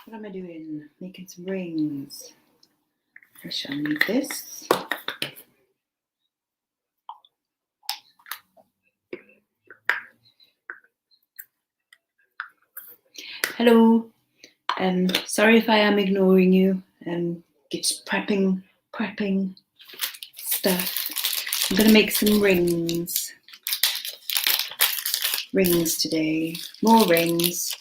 What am I doing? Making some rings. I shall need this. Hello. Sorry if I am ignoring you. Just prepping stuff. I'm gonna make some rings. Rings today. More rings.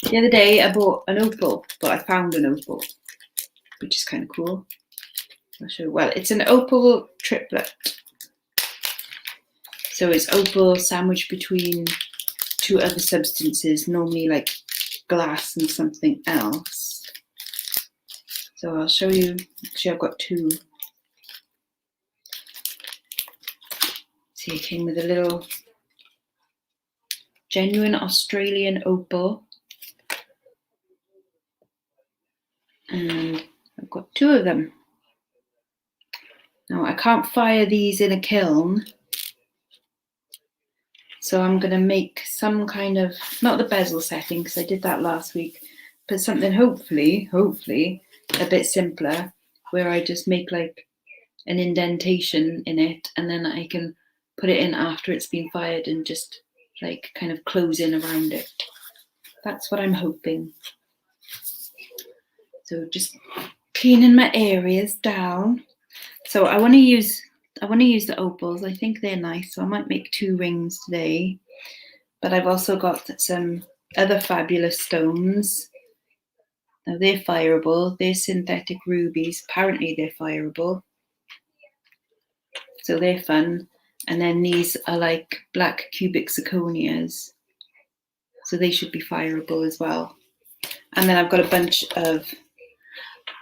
The other day I bought an opal, but I found an opal, which is kind of cool. I'll show you. Well, it's an opal triplet. So it's opal sandwiched between two other substances, normally like glass and something else. So I'll show you. Actually, I've got two. See, it came with a little genuine Australian opal. And I've got two of them. Now I can't fire these in a kiln, so I'm going to make some kind of, not the bezel setting because I did that last week, but something hopefully a bit simpler, where I just make like an indentation in it and then I can put it in after it's been fired and just like kind of close in around it. That's what I'm hoping. So just cleaning my areas down. So I want to use the opals. I think they're nice, so I might make 2 rings today. But I've also got some other fabulous stones. Now they're fireable. They're synthetic rubies. Apparently they're fireable. So they're fun. And then these are like black cubic zirconias. So they should be fireable as well. And then I've got a bunch of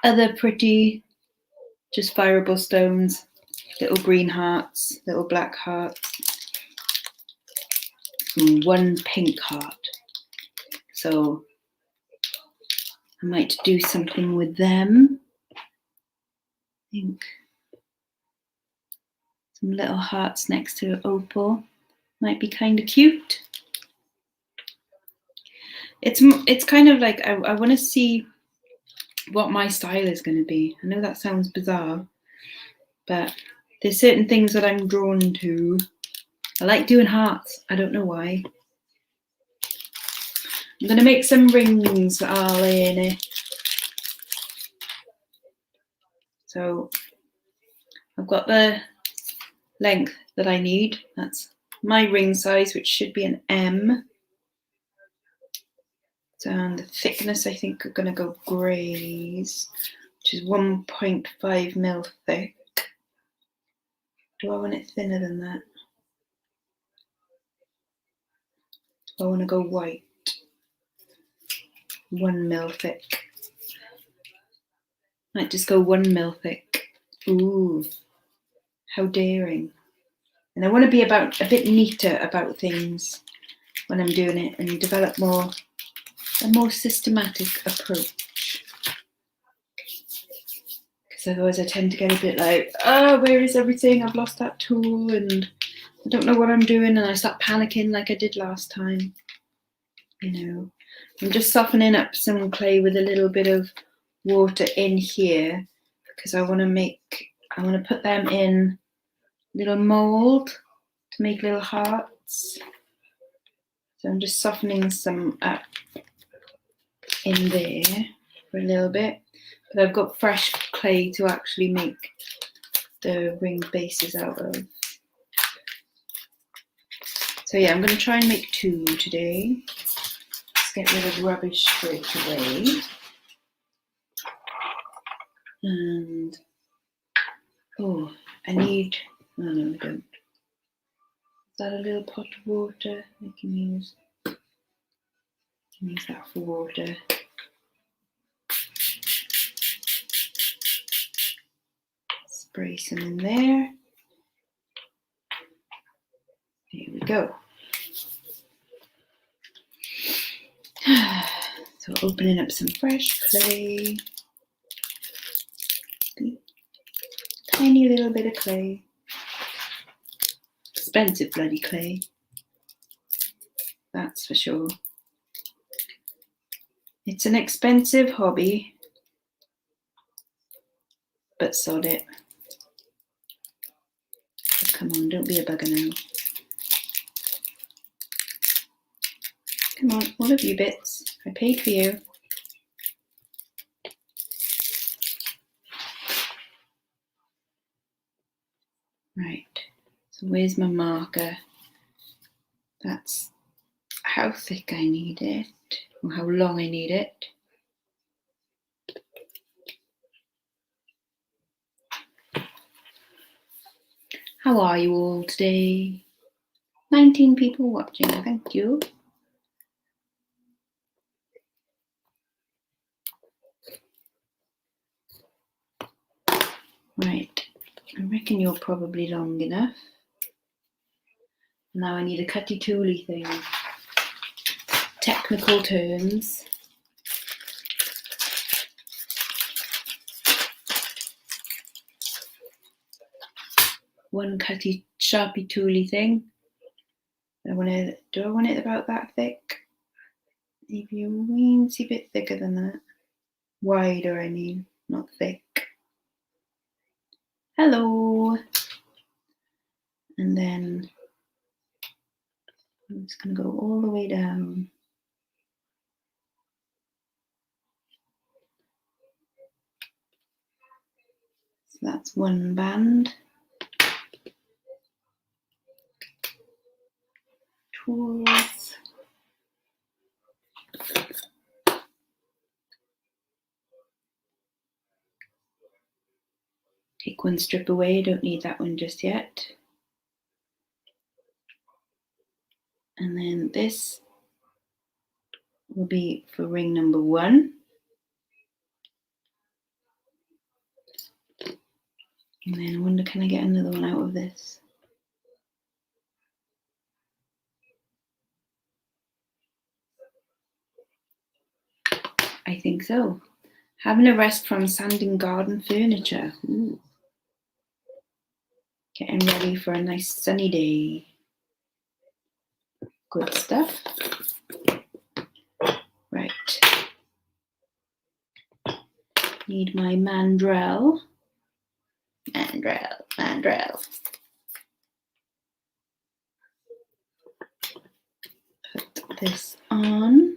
other pretty, just fireable stones. Little green hearts, little black hearts, and 1 pink heart. So I might do something with them. I think some little hearts next to opal might be kind of cute. It's kind of like I want to see what my style is going to be. I know that sounds bizarre, but there's certain things that I'm drawn to. I like doing hearts. I don't know why. I'm going to make some rings that are in it. So I've got the length that I need. That's my ring size, which should be an M. And the thickness, I think, are going to go greys, which is 1.5 mil thick. Do I want it thinner than that? Do I want to go white? 1 mil thick. Might just go 1 mil thick. Ooh, how daring. And I want to be a bit neater about things when I'm doing it and develop a more systematic approach. Because otherwise I tend to get a bit like, oh, where is everything? I've lost that tool and I don't know what I'm doing, and I start panicking like I did last time. You know, I'm just softening up some clay with a little bit of water in here because I want to make I want to put them in little mould to make little hearts. So I'm just softening some up in there for a little bit. But I've got fresh clay to actually make the ring bases out of. So yeah, I'm going to try and make 2 today. Let's get rid of rubbish straight away. And oh, I need, oh no I don't. Is that a little pot of water I can use? Use that for water. Spray some in there. Here we go. So opening up some fresh clay. Tiny little bit of clay. Expensive bloody clay. That's for sure. It's an expensive hobby, but sod it. Come on, don't be a bugger now. Come on, all of you bits. I paid for you. Right, so where's my marker? That's how thick I need it, or how long I need it. How are you all today? 19 people watching, thank you. Right, I reckon you're probably long enough. Now I need a cutty tooly thing. Technical terms. One cutty sharpie tooly thing. Do I want it about that thick? Maybe a weensy bit thicker than that. Wider, I mean, not thick. Hello. And then I'm just going to go all the way down. So that's one band. Tools. Take one strip away, don't need that one just yet. And then this will be for ring number 1. And then I wonder, can I get another one out of this? I think so. Having a rest from sanding garden furniture. Ooh. Getting ready for a nice sunny day. Good stuff. Right. Need my mandrel. Mandrel. Put this on.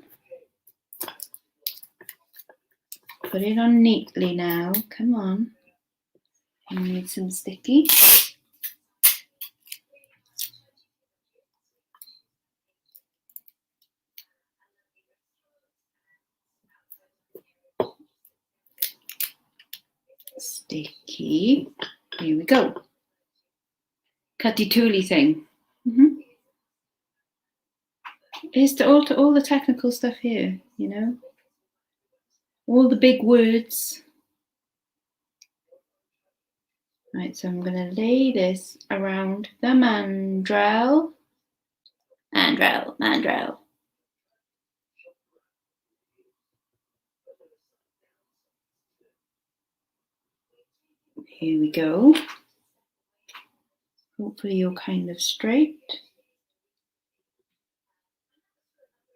Put it on neatly now. Come on. I need some sticky. Sticky. Here we go. Cutty tooly thing. Here's all the technical stuff here, you know. All the big words. Right, so I'm going to lay this around the mandrel. Mandrel. Here we go. Hopefully you're kind of straight.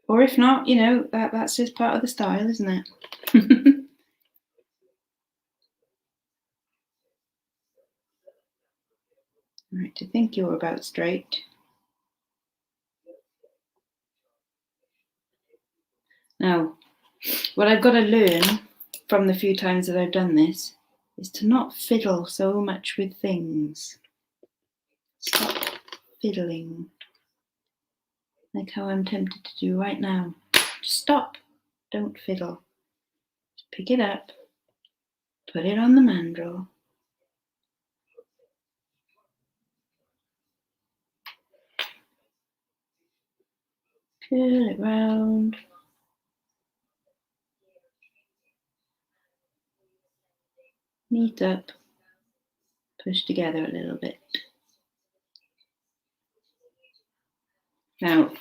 Or if not, you know, that's just part of the style, isn't it? Right, I think you're about straight. Now, what I've got to learn from the few times that I've done this is to not fiddle so much with things. Stop fiddling. Like how I'm tempted to do right now. Just stop. Don't fiddle. Just pick it up. Put it on the mandrel. Curl it round. Neat up. Push together a little bit. Now,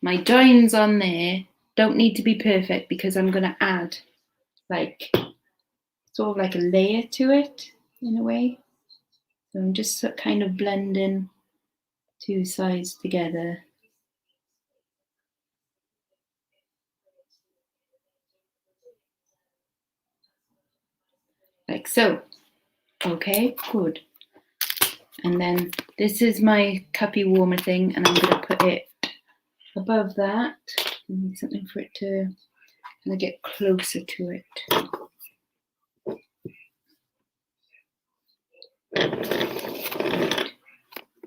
my joins on there don't need to be perfect because I'm going to add like sort of like a layer to it in a way. So I'm just kind of blending two sides together. Like so. Okay, good. And then this is my cuppy warmer thing, and I'm going to put it above that. I need something for it to kind of get closer to it.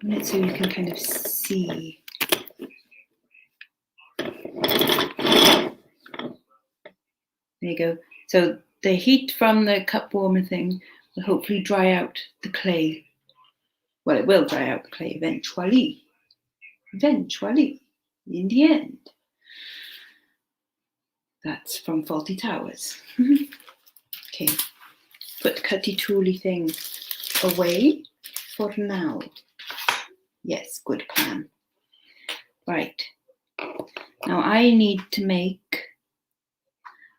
Right. So you can kind of see. There you go. So the heat from the cup warmer thing will hopefully dry out the clay. Well, it will dry out the clay eventually. Eventually, in the end. That's from Faulty Towers. Okay, put cutty tooly thing away for now. Yes, good plan. Right, now I need to make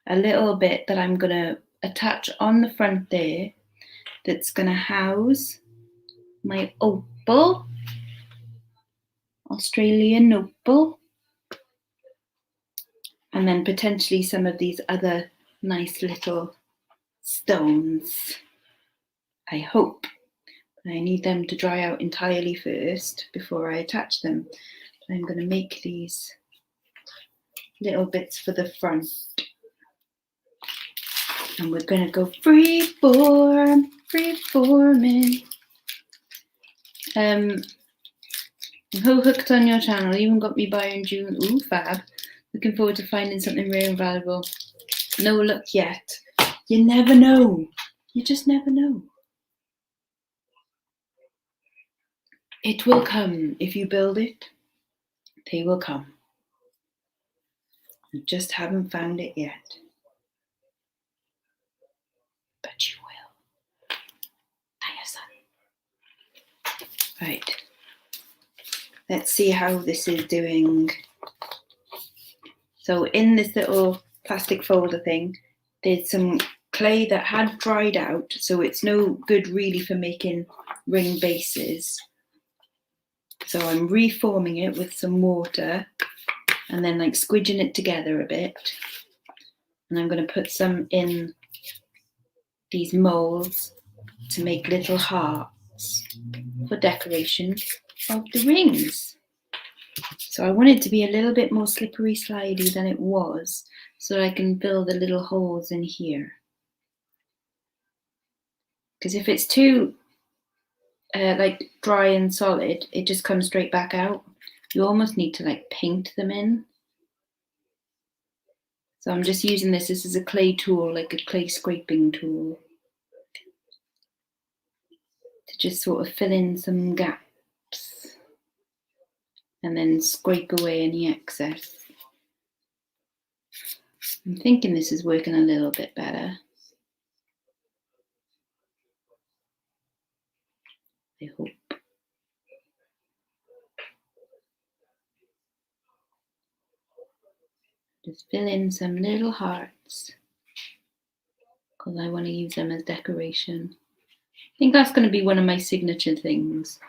a little bit that I'm going to attach on the front there that's going to house my opal, Australian opal, and then potentially some of these other nice little stones, I hope. I need them to dry out entirely first before I attach them. But I'm going to make these little bits for the front. And we're going to go freeforming. I'm hooked on your channel. You even got me buying June. Ooh, fab. Looking forward to finding something rare and valuable. No luck yet. You never know. You just never know. It will come if you build it. They will come. You just haven't found it yet. But you will. Right. Let's see how this is doing. So in this little plastic folder thing, there's some clay that had dried out, so it's no good really for making ring bases. So I'm reforming it with some water and then like squidging it together a bit. And I'm going to put some in these molds to make little hearts for decoration of the rings. So I want it to be a little bit more slippery slidey than it was, so I can fill the little holes in here. Because if it's too like dry and solid, it just comes straight back out. You almost need to like paint them in. So I'm just using this. This is a clay tool, like a clay scraping tool, to just sort of fill in some gaps and then scrape away any excess. I'm thinking this is working a little bit better. I hope. Just fill in some little hearts because I want to use them as decoration. I think that's going to be one of my signature things.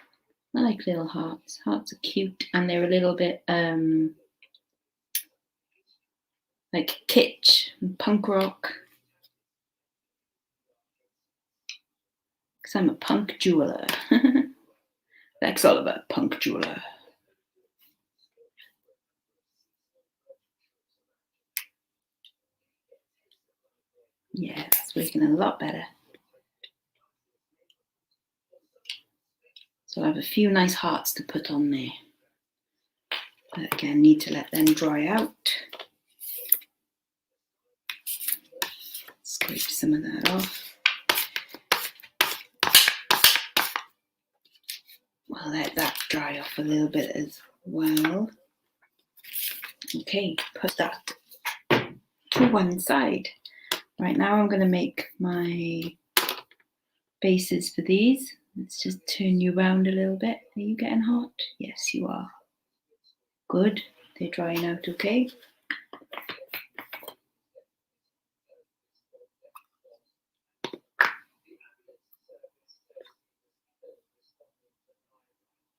I like little hearts. Hearts are cute and they're a little bit like kitsch and punk rock. Because I'm a punk jeweler. Lex Oliver, punk jeweler. Yeah, that's working a lot better. So I'll have a few nice hearts to put on there. But again, need to let them dry out. Scrape some of that off. I'll let that dry off a little bit as well. Okay, put that to one side. Right, now I'm going to make my bases for these. Let's just turn you around a little bit. Are you getting hot? Yes, you are. Good. They're drying out okay.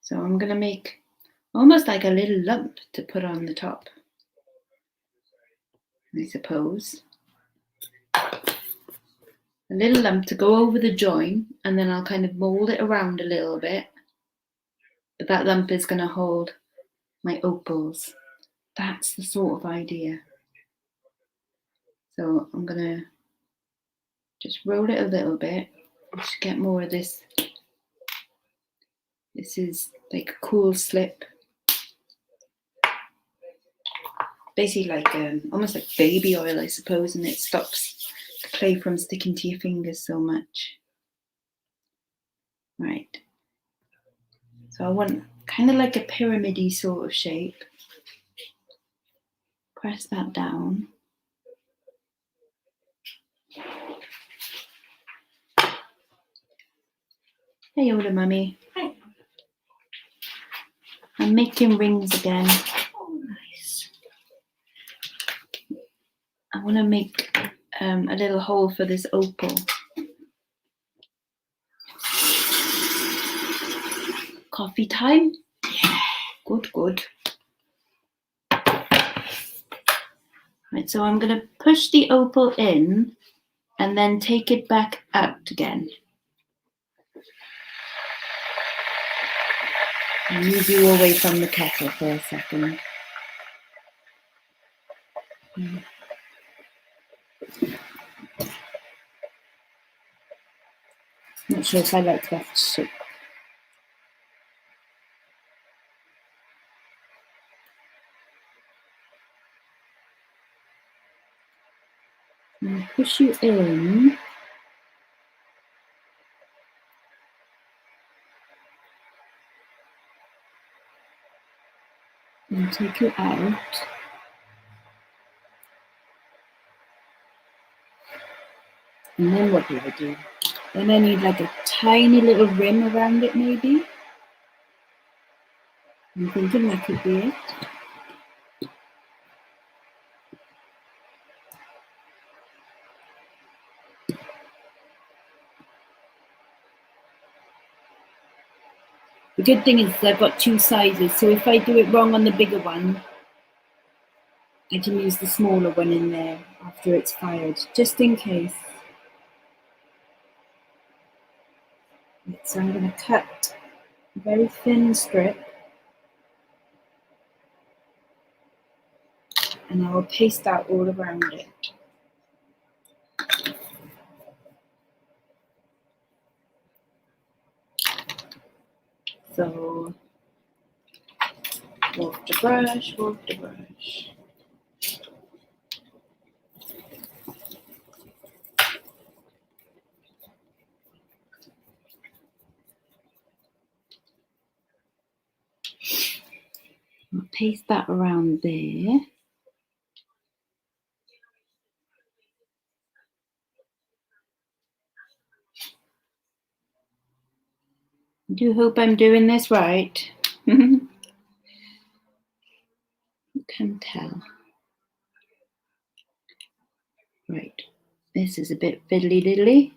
So I'm going to make almost like a little lump to put on the top, I suppose. A little lump to go over the join, and then I'll kind of mold it around a little bit. But that lump is going to hold my opals. That's the sort of idea. So I'm going to just roll it a little bit to get more of this. This is like a cool slip. Basically like almost like baby oil, I suppose, and it stops the clay from sticking to your fingers so much. Right. So I want kind of like a pyramid-y sort of shape. Press that down. Hey, older mummy. Hi. I'm making rings again. Oh, nice. I want to make a little hole for this opal. Coffee time? Yeah, good, good. Right, so I'm going to push the opal in and then take it back out again. I'll move you away from the kettle for a second. Not sure if I like that shape. Push you in. And take you out. And then what do I do? Then I need like a tiny little rim around it, maybe. I'm thinking that could be it. The good thing is I've got two sizes, so if I do it wrong on the bigger one, I can use the smaller one in there after it's fired, just in case. So I'm going to cut a very thin strip, and I will paste that all around it. So, walk the brush, walk the brush. I'll paste that around there. I do hope I'm doing this right. You can tell. Right, this is a bit fiddly diddly.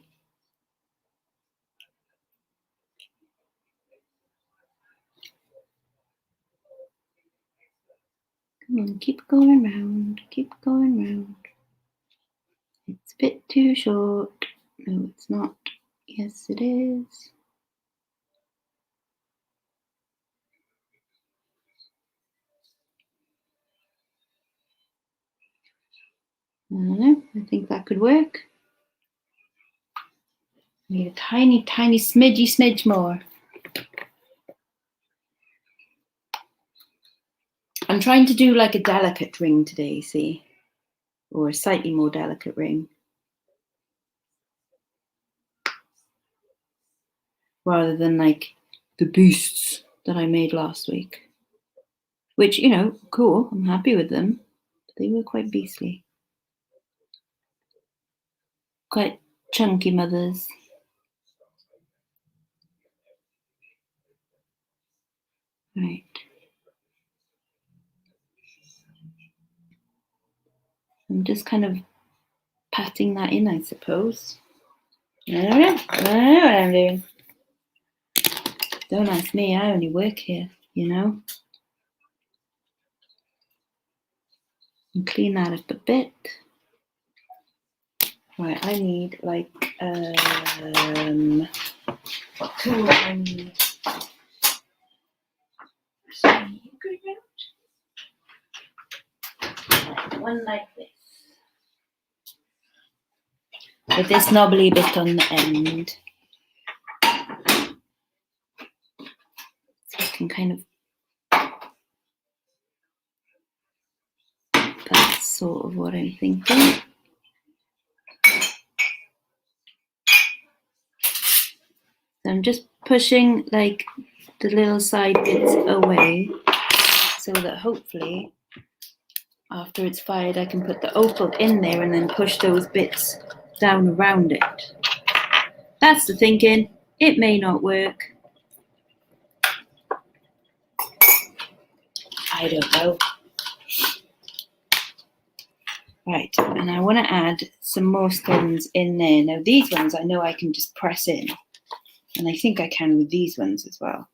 Come on, keep going round, keep going round. It's a bit too short. No, it's not. Yes, it is. I don't know, I think that could work. Need a tiny, tiny smidge more. I'm trying to do like a delicate ring today, see? Or a slightly more delicate ring. Rather than like the beasts that I made last week. Which, you know, cool, I'm happy with them. But they were quite beastly. Quite chunky mothers. Right. I'm just kind of patting that in, I suppose. I don't know what I'm doing. Don't ask me, I only work here, you know. And clean that up a bit. Right, I need like what tool I need? One like this. With this knobbly bit on the end. So I can kind of, that's sort of what I'm thinking. So I'm just pushing like the little side bits away so that hopefully after it's fired I can put the opal in there and then push those bits down around it. That's the thinking. It may not work. I don't know. Right, and I want to add some more stones in there. Now these ones I know I can just press in, and I think I can with these ones as well.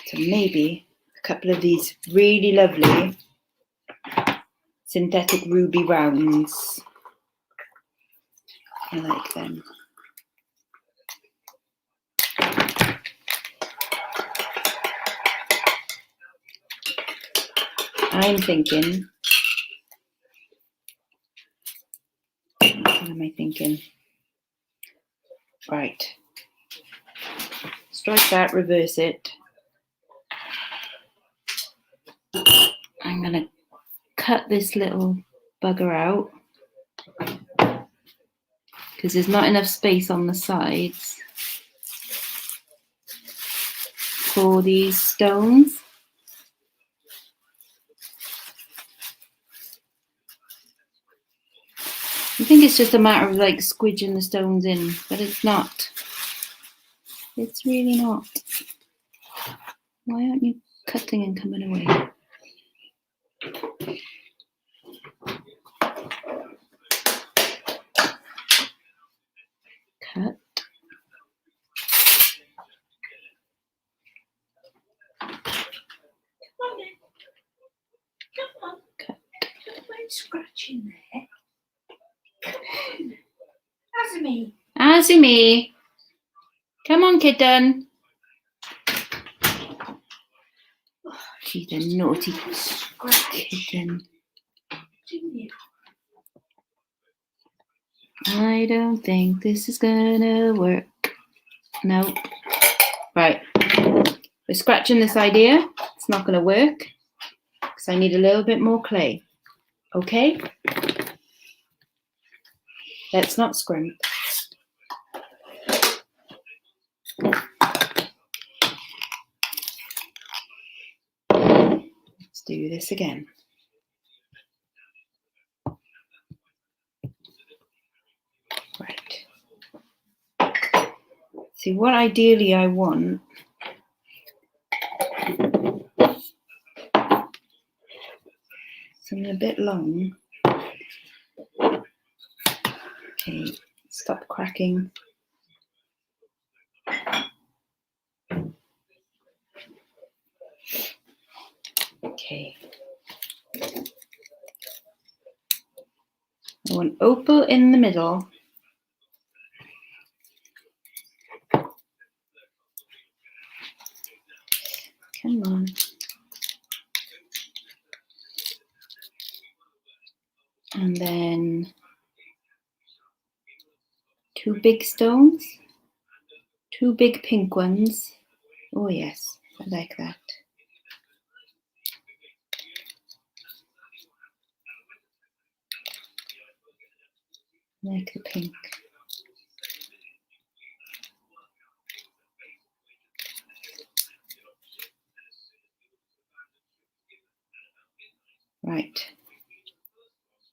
So maybe a couple of these really lovely synthetic ruby rounds. I like them. I'm thinking, what am I thinking? Right. Strike that, reverse it. I'm going to cut this little bugger out because there's not enough space on the sides for these stones. I think it's just a matter of like squidging the stones in, but it's not. It's really not. Why aren't you cutting and coming away? Cut. Cut. I'm scratching there. Azumi. Azumi. Come on, kitten. Oh, she's a naughty kitten. I don't think this is gonna work. Nope. Right. We're scratching this idea. It's not gonna work because I need a little bit more clay. Okay? Let's not scrimp. Let's do this again. Right. See, what ideally I want something a bit long. Okay, stop cracking. Okay. I want opal in the middle. Come on. And then 2 big stones, 2 big pink ones. Oh yes, I like that. I like the pink. Right.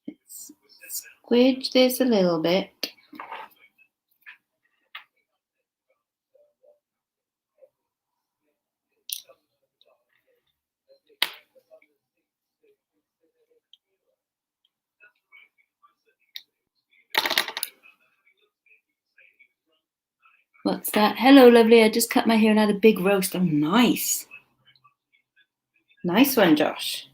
Let's squidge this a little bit. What's that? Hello, lovely. I just cut my hair and had a big roast. Oh, nice. Nice one, Josh.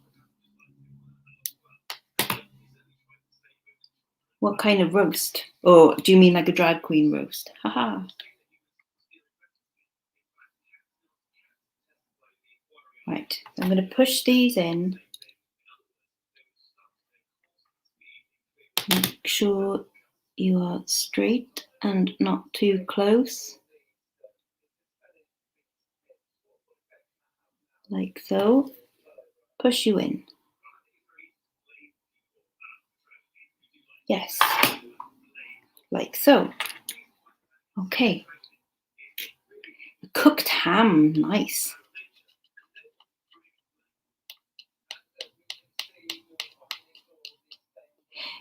What kind of roast? Or do you mean like a drag queen roast? Haha. Right, I'm going to push these in. Make sure you are straight and not too close. Like so. Push you in. Yes. Like so. Okay. Cooked ham, nice.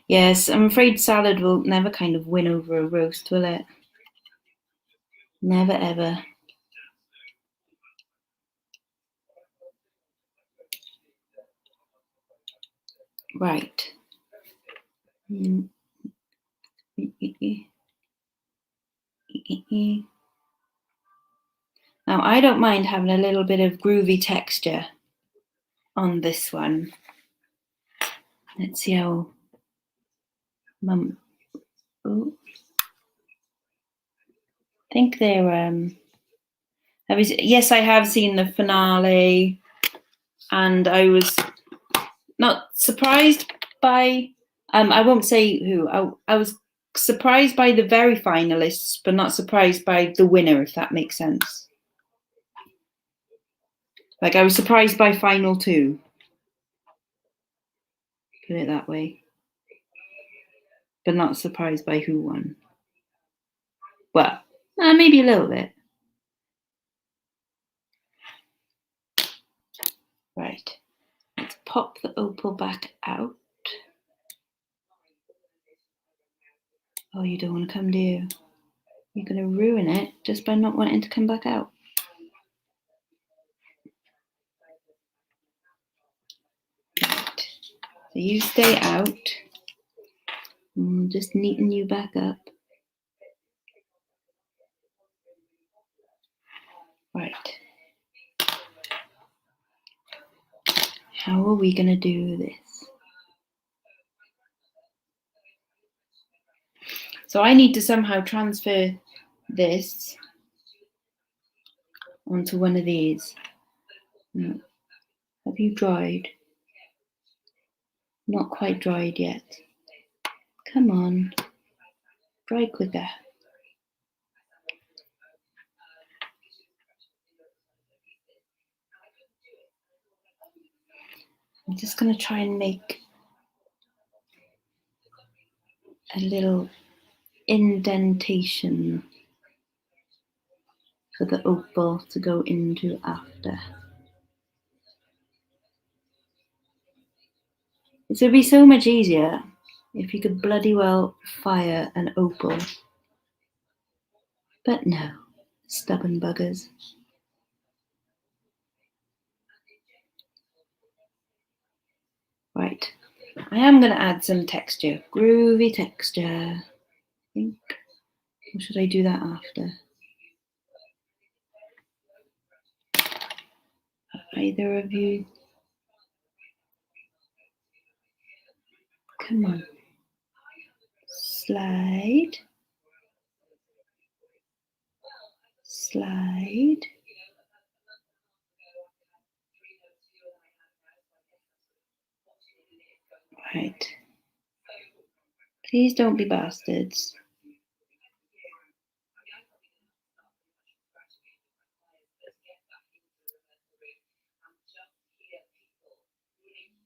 Yes, I'm afraid salad will never kind of win over a roast, will it? Never ever. Right. Now I don't mind having a little bit of groovy texture on this one. Let's see how Mum. Ooh. I think they're yes, I have seen the finale, and I was not surprised by I won't say who. I was surprised by the very finalists, but not surprised by the winner, if that makes sense. Like, I was surprised by final 2. Put it that way. But not surprised by who won. Well, maybe a little bit. Right. Let's pop the opal back out. Oh, you don't want to come, do you? You're going to ruin it just by not wanting to come back out. Right. So you stay out. Just neaten you back up. Right. How are we going to do this? So I need to somehow transfer this onto one of these. No. Have you dried? Not quite dried yet. Come on. Dry quicker. I'm just going to try and make a little indentation for the opal to go into after. It would be so much easier if you could bloody well fire an opal. But no, stubborn buggers. Right, I am going to add some texture, groovy texture, I think. Or should I do that after? Either of you? Come on. Slide. Slide. Right. Please don't be bastards.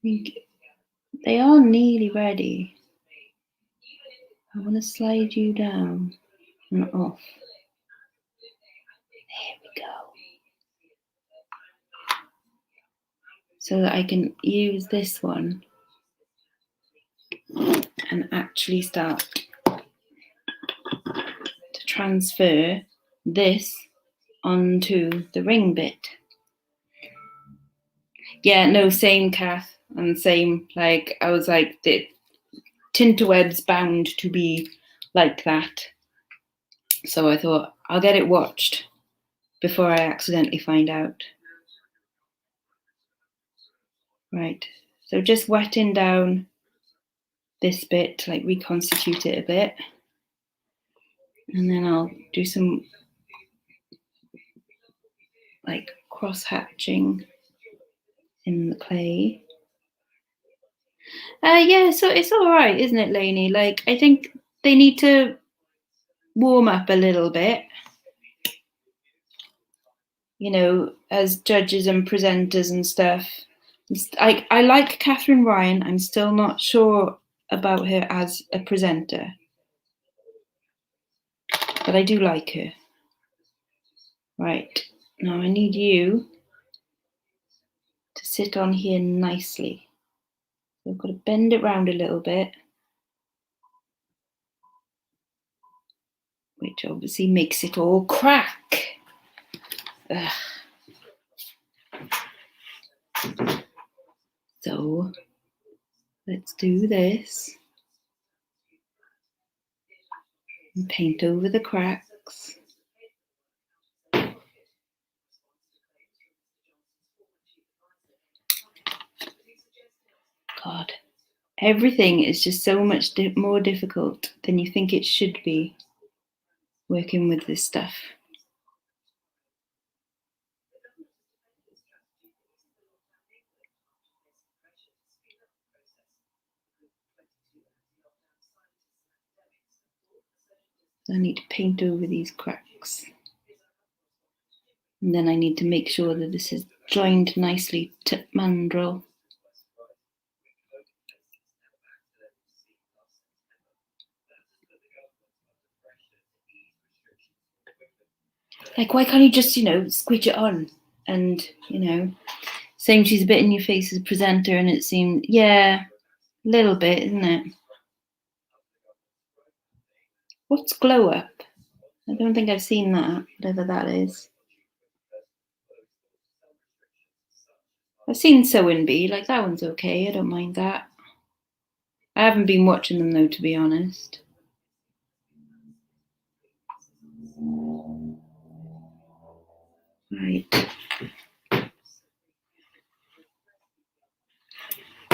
They are nearly ready. I want to slide you down and off. There we go. So that I can use this one and actually start to transfer this onto the ring bit. Yeah, no, same, Kath, and same. Like, I was like, the Tinterweb's bound to be like that. So I thought, I'll get it watched before I accidentally find out. Right, so just wetting down this bit to like reconstitute it a bit. And then I'll do some like cross hatching in the clay. Yeah, so it's all right, isn't it, Lainey? Like, I think they need to warm up a little bit, you know, as judges and presenters and stuff. I like Catherine Ryan. I'm still not sure about her as a presenter, but I do like her. Right, now I need you to sit on here nicely. So I've got to bend it round a little bit, which obviously makes it all crack. Ugh. So let's do this and paint over the cracks. God, everything is just so much more difficult than you think it should be working with this stuff. I need to paint over these cracks. And then I need to make sure that this is joined nicely to mandrel. Like, why can't you just, you know, squidge it on? And, you know, saying she's a bit in your face as a presenter, and it seemed, yeah, a little bit, isn't it? What's glow up? I don't think I've seen that, whatever that is. I've seen Sewing Bee, like that one's okay, I don't mind that. I haven't been watching them though, to be honest. Right.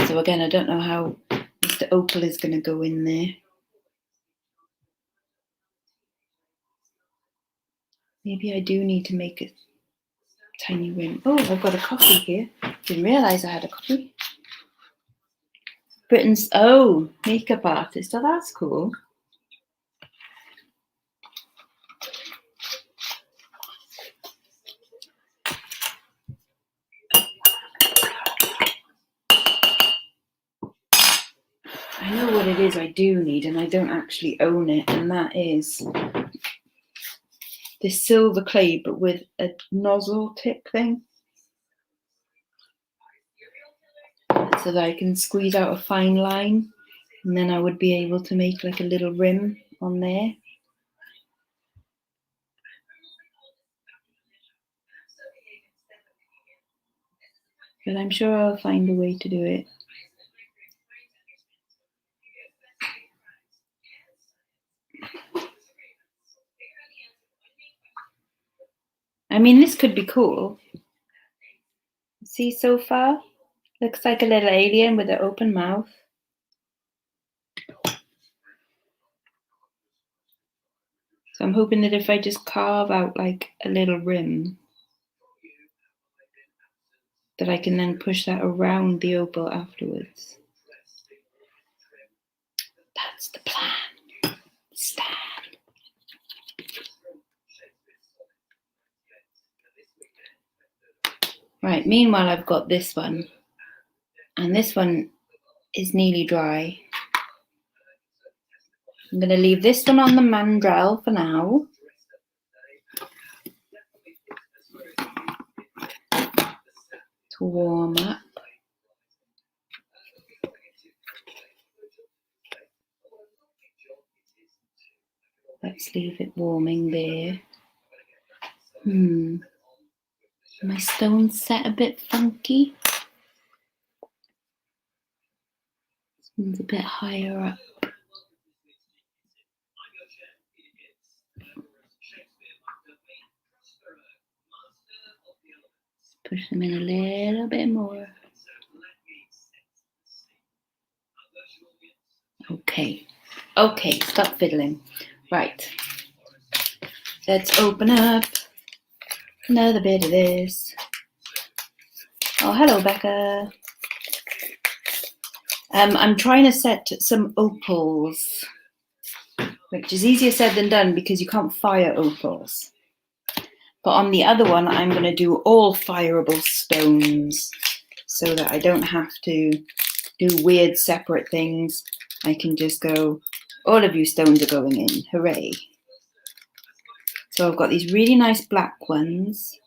So again, I don't know how Mr. Opal is going to go in there. Maybe I do need to make a tiny rim. Oh, I've got a copy here. Didn't realise I had a copy. Britain's, oh, makeup artist. Oh, that's cool. I know what it is I do need, and I don't actually own it, and that is this silver clay, but with a nozzle tip thing. So that I can squeeze out a fine line, and then I would be able to make like a little rim on there. But I'm sure I'll find a way to do it. I mean, this could be cool. See so far? Looks like a little alien with an open mouth. So I'm hoping that if I just carve out like a little rim, that I can then push that around the opal afterwards. That's the plan. Stan. Right, meanwhile I've got this one, and this one is nearly dry. I'm going to leave this one on the mandrel for now. To warm up. Let's leave it warming there. My stone's set a bit funky. This one's a bit higher up. Push them in a little bit more. Okay, stop fiddling. Right, let's open up another bit of this. Oh, hello, Becca. I'm trying to set some opals, which is easier said than done because you can't fire opals. But on the other one, I'm going to do all fireable stones so that I don't have to do weird separate things. I can just go, all of you stones are going in, hooray. So I've got these really nice black ones.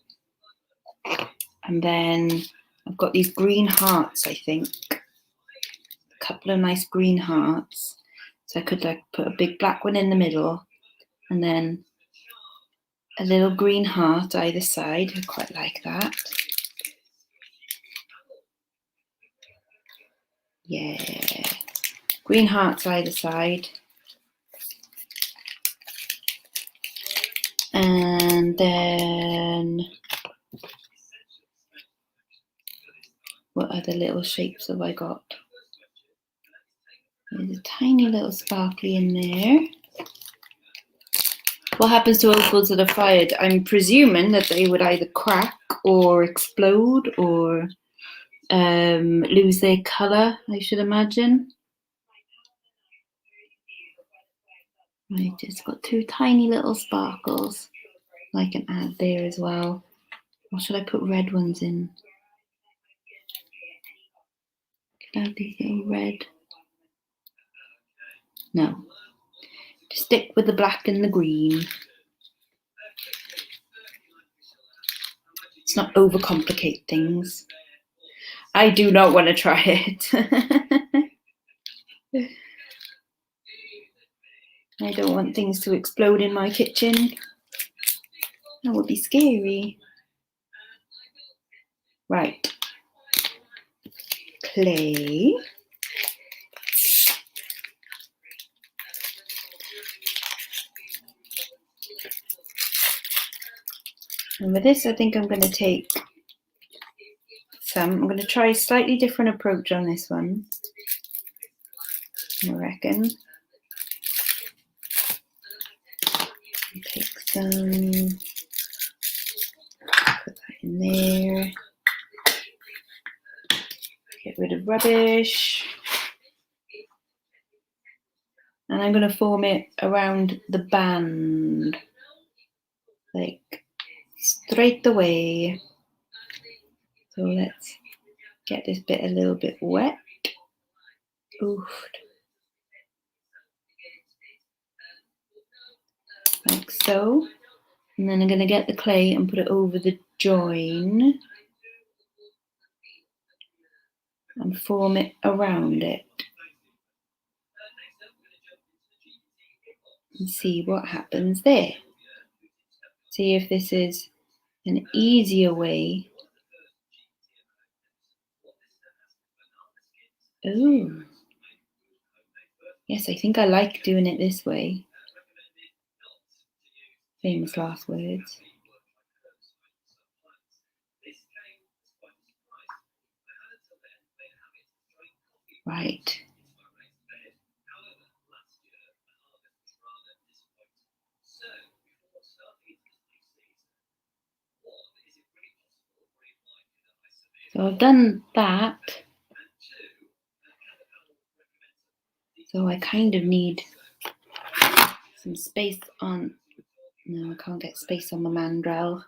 And then I've got these green hearts, I think. A couple of nice green hearts. So I could like put a big black one in the middle and then a little green heart either side. I quite like that. Yeah. Green hearts either side. And then what other little shapes have I got? There's a tiny little sparkly in there. What happens to opals that are fired? I'm presuming that they would either crack or explode or lose their colour, I should imagine. Right, it's got two tiny little sparkles I can add there as well. Or should I put red ones in? Can I have these little red? No. Just stick with the black and the green. Let's not overcomplicate things. I do not want to try it. I don't want things to explode in my kitchen. That would be scary. Right. Clay. And with this, I think I'm going to take some. I'm going to try a slightly different approach on this one, I reckon. Take some, put that in there. Get rid of rubbish. And I'm going to form it around the band, like straight away. So let's get this bit a little bit wet. Oof. Like so. And then I'm going to get the clay and put it over the join and form it around it. And see what happens there. See if this is an easier way. Oh, yes, I think I like doing it this way. Famous last words. Right. So I've done that. So I kind of need some space on. No, I can't get space on my mandrel.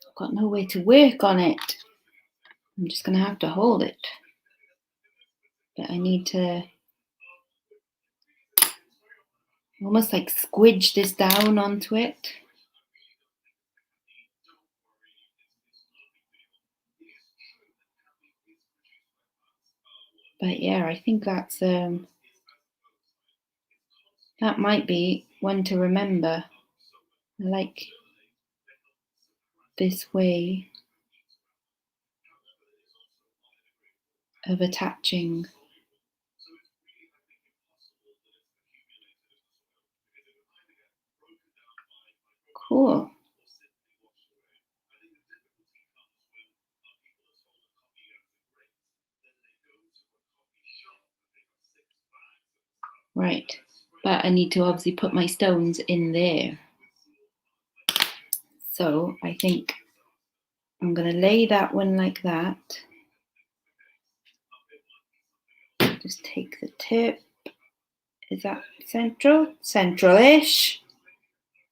I've got no way to work on it. I'm just going to have to hold it. But I need to almost like squidge this down onto it. But yeah, I think that's that might be one to remember. I like this way of attaching. Cool. Right, but I need to obviously put my stones in there. So I think I'm going to lay that one like that. Just take the tip. Is that central? Central-ish.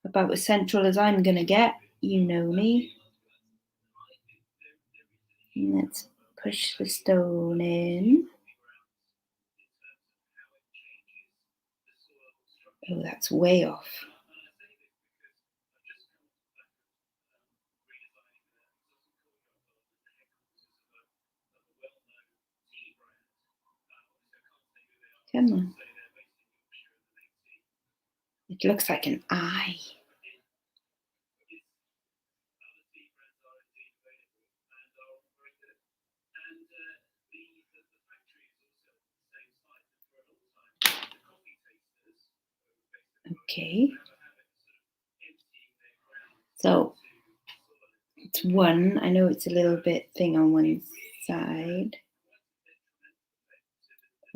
About as central as I'm going to get. You know me. And let's push the stone in. Oh, that's way off. Come on. It looks like an eye. Okay. So it's one. I know it's a little bit thing on one side.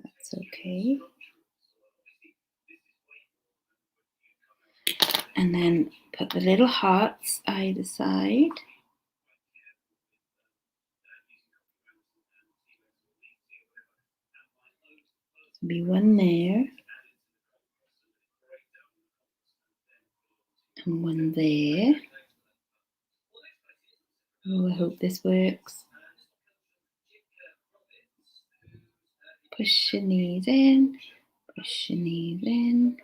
That's okay. And then put the little hearts either side. Be one there. And one there. Oh, I hope this works. Push your knees in. Push your knees in.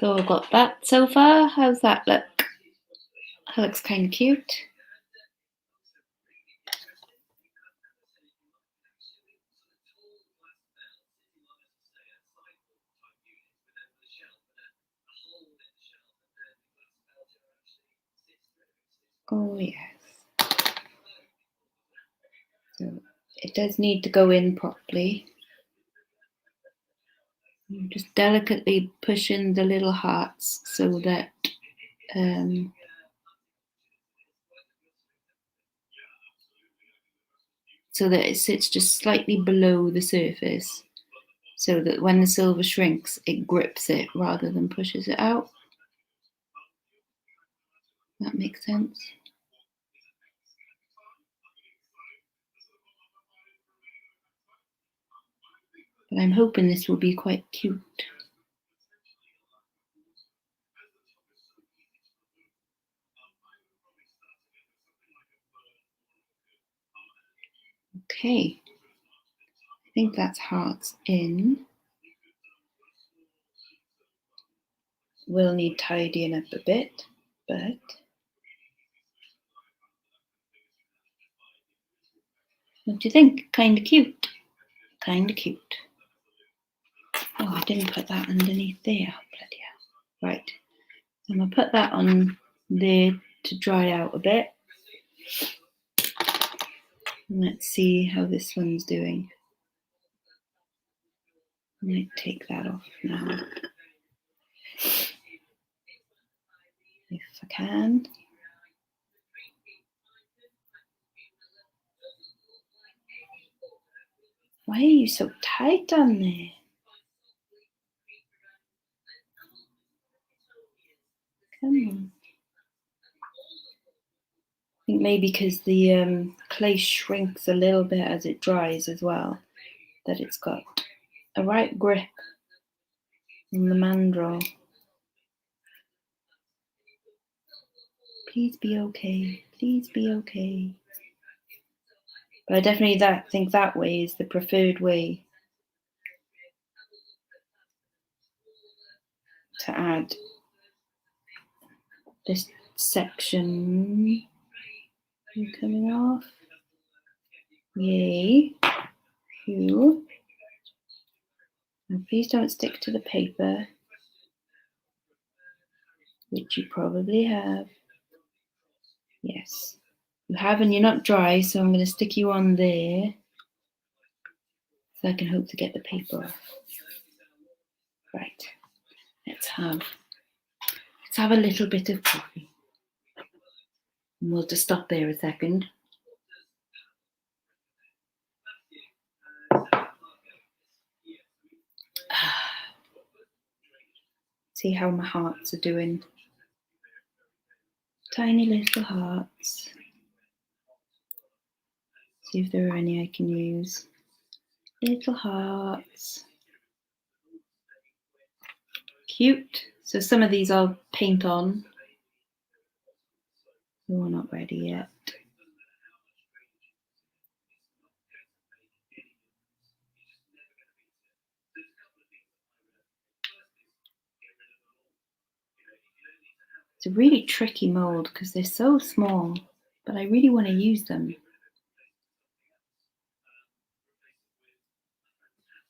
So I've got that so far. How's that look? That looks kind of cute. Oh yes. So it does need to go in properly. I'm just delicately pushing the little hearts so that it sits just slightly below the surface, so that when the silver shrinks, it grips it rather than pushes it out. That makes sense. But I'm hoping this will be quite cute. Okay, I think that's hearts in. Will need tidying up a bit, but what do you think? Kind of cute. Kind of cute. Oh, I didn't put that underneath there. Bloody hell. Right. I'm going to put that on there to dry out a bit. And let's see how this one's doing. I might take that off now, if I can. Why are you so tight on there? Come on. think maybe because the clay shrinks a little bit as it dries as well, that it's got a right grip on the mandrel. Please be okay. Please be okay. But I definitely think that way is the preferred way to add this section. You're coming off. Yay. Phew. And please don't stick to the paper, which you probably have. Yes, you have, and you're not dry, so I'm going to stick you on there so I can hope to get the paper off. Right, let's have a little bit of coffee. And we'll just stop there a second. See how my hearts are doing. Tiny little hearts. See if there are any I can use. Little hearts. Cute. So some of these I'll paint on. We're not ready yet. It's a really tricky mold because they're so small, but I really want to use them.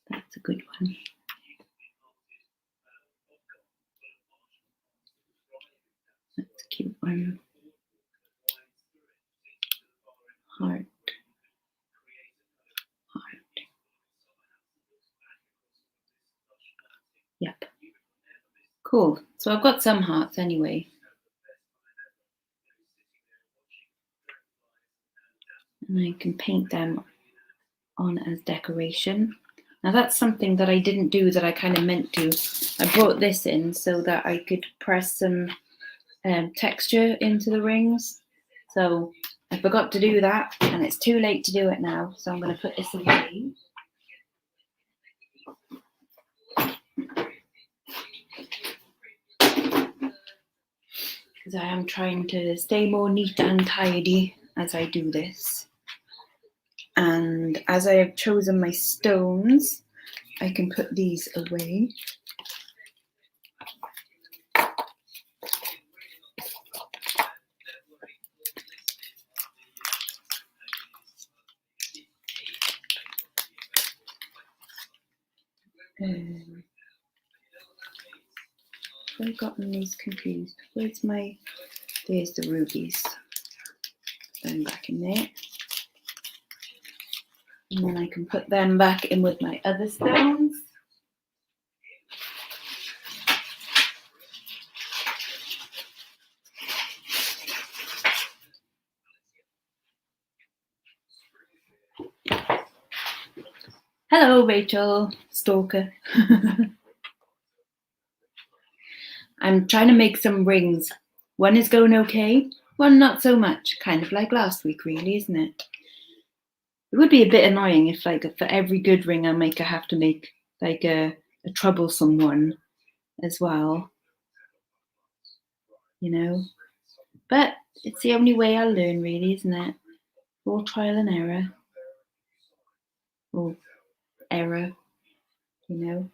That's a good one. That's a cute one. Heart. Heart. Yep. Cool. So I've got some hearts anyway. And I can paint them on as decoration. Now that's something that I didn't do that I kind of meant to. I brought this in so that I could press some texture into the rings. So I forgot to do that and it's too late to do it now. So I'm going to put this away. Because I am trying to stay more neat and tidy as I do this. And as I have chosen my stones, I can put these away. I've gotten these confused. There's the rubies. Put them back in there. And then I can put them back in with my other stones. Hello, Rachel, stalker. I'm trying to make some rings. One is going okay, one not so much. Kind of like last week, really, isn't it? It would be a bit annoying if, like, for every good ring I make, I have to make like a troublesome one as well. You know, but it's the only way I'll learn, really, isn't it? All trial and error, or error, you know.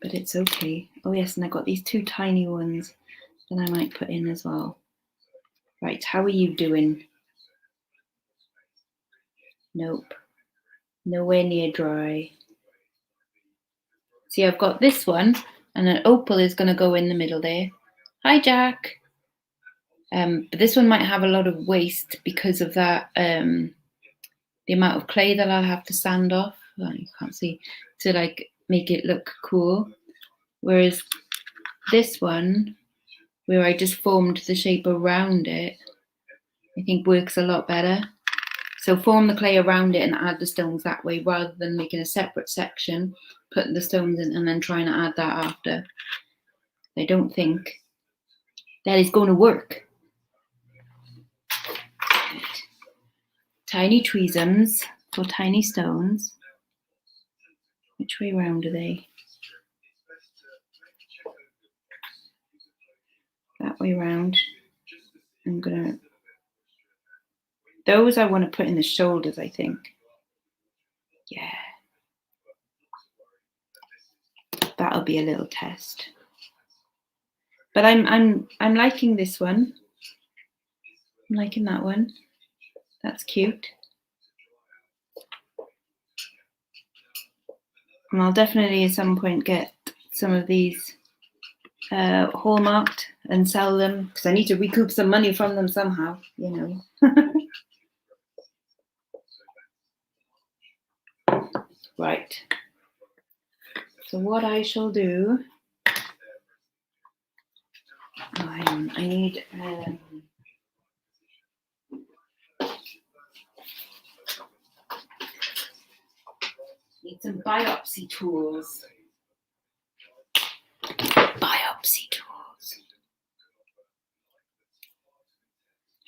But it's okay. Oh yes, and I got these two tiny ones that I might put in as well. Right, how are you doing? Nope, nowhere near dry. See, I've got this one, and an opal is going to go in the middle there. Hi, Jack. But this one might have a lot of waste because of that, the amount of clay that I'll have to sand off. Oh, you can't see, to like make it look cool. Whereas this one, where I just formed the shape around it, I think works a lot better. So form the clay around it and add the stones that way, rather than making a separate section, putting the stones in and then trying to add that after. I don't think that is going to work. Tiny tweezums for tiny stones. Which way round are they? That way round. I'm gonna. Those I want to put in the shoulders, I think. Yeah. That'll be a little test. But I'm liking this one. I'm liking that one. That's cute. And I'll definitely at some point get some of these hallmarked and sell them because I need to recoup some money from them somehow, you know. Right. So what I shall do, I need some biopsy tools. Biopsy tools.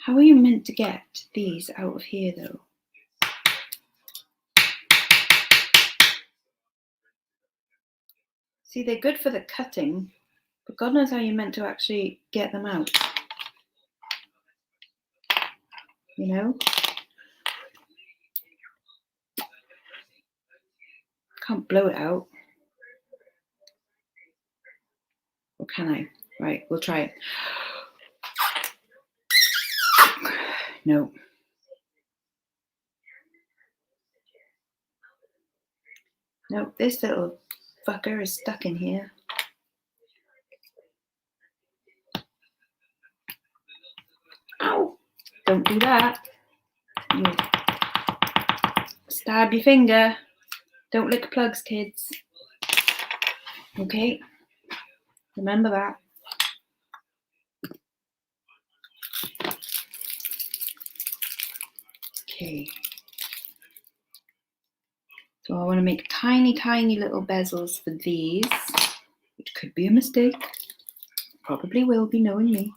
How are you meant to get these out of here though? See, they're good for the cutting, but God knows how you're meant to actually get them out. You know? Can't blow it out. Or can I? Right, we'll try it. No. No, this little fucker is stuck in here. Ow! Don't do that. You stab your finger. Don't lick plugs, kids. Okay? Remember that. Okay. So I want to make tiny, tiny little bezels for these, which could be a mistake. Probably will be, knowing me.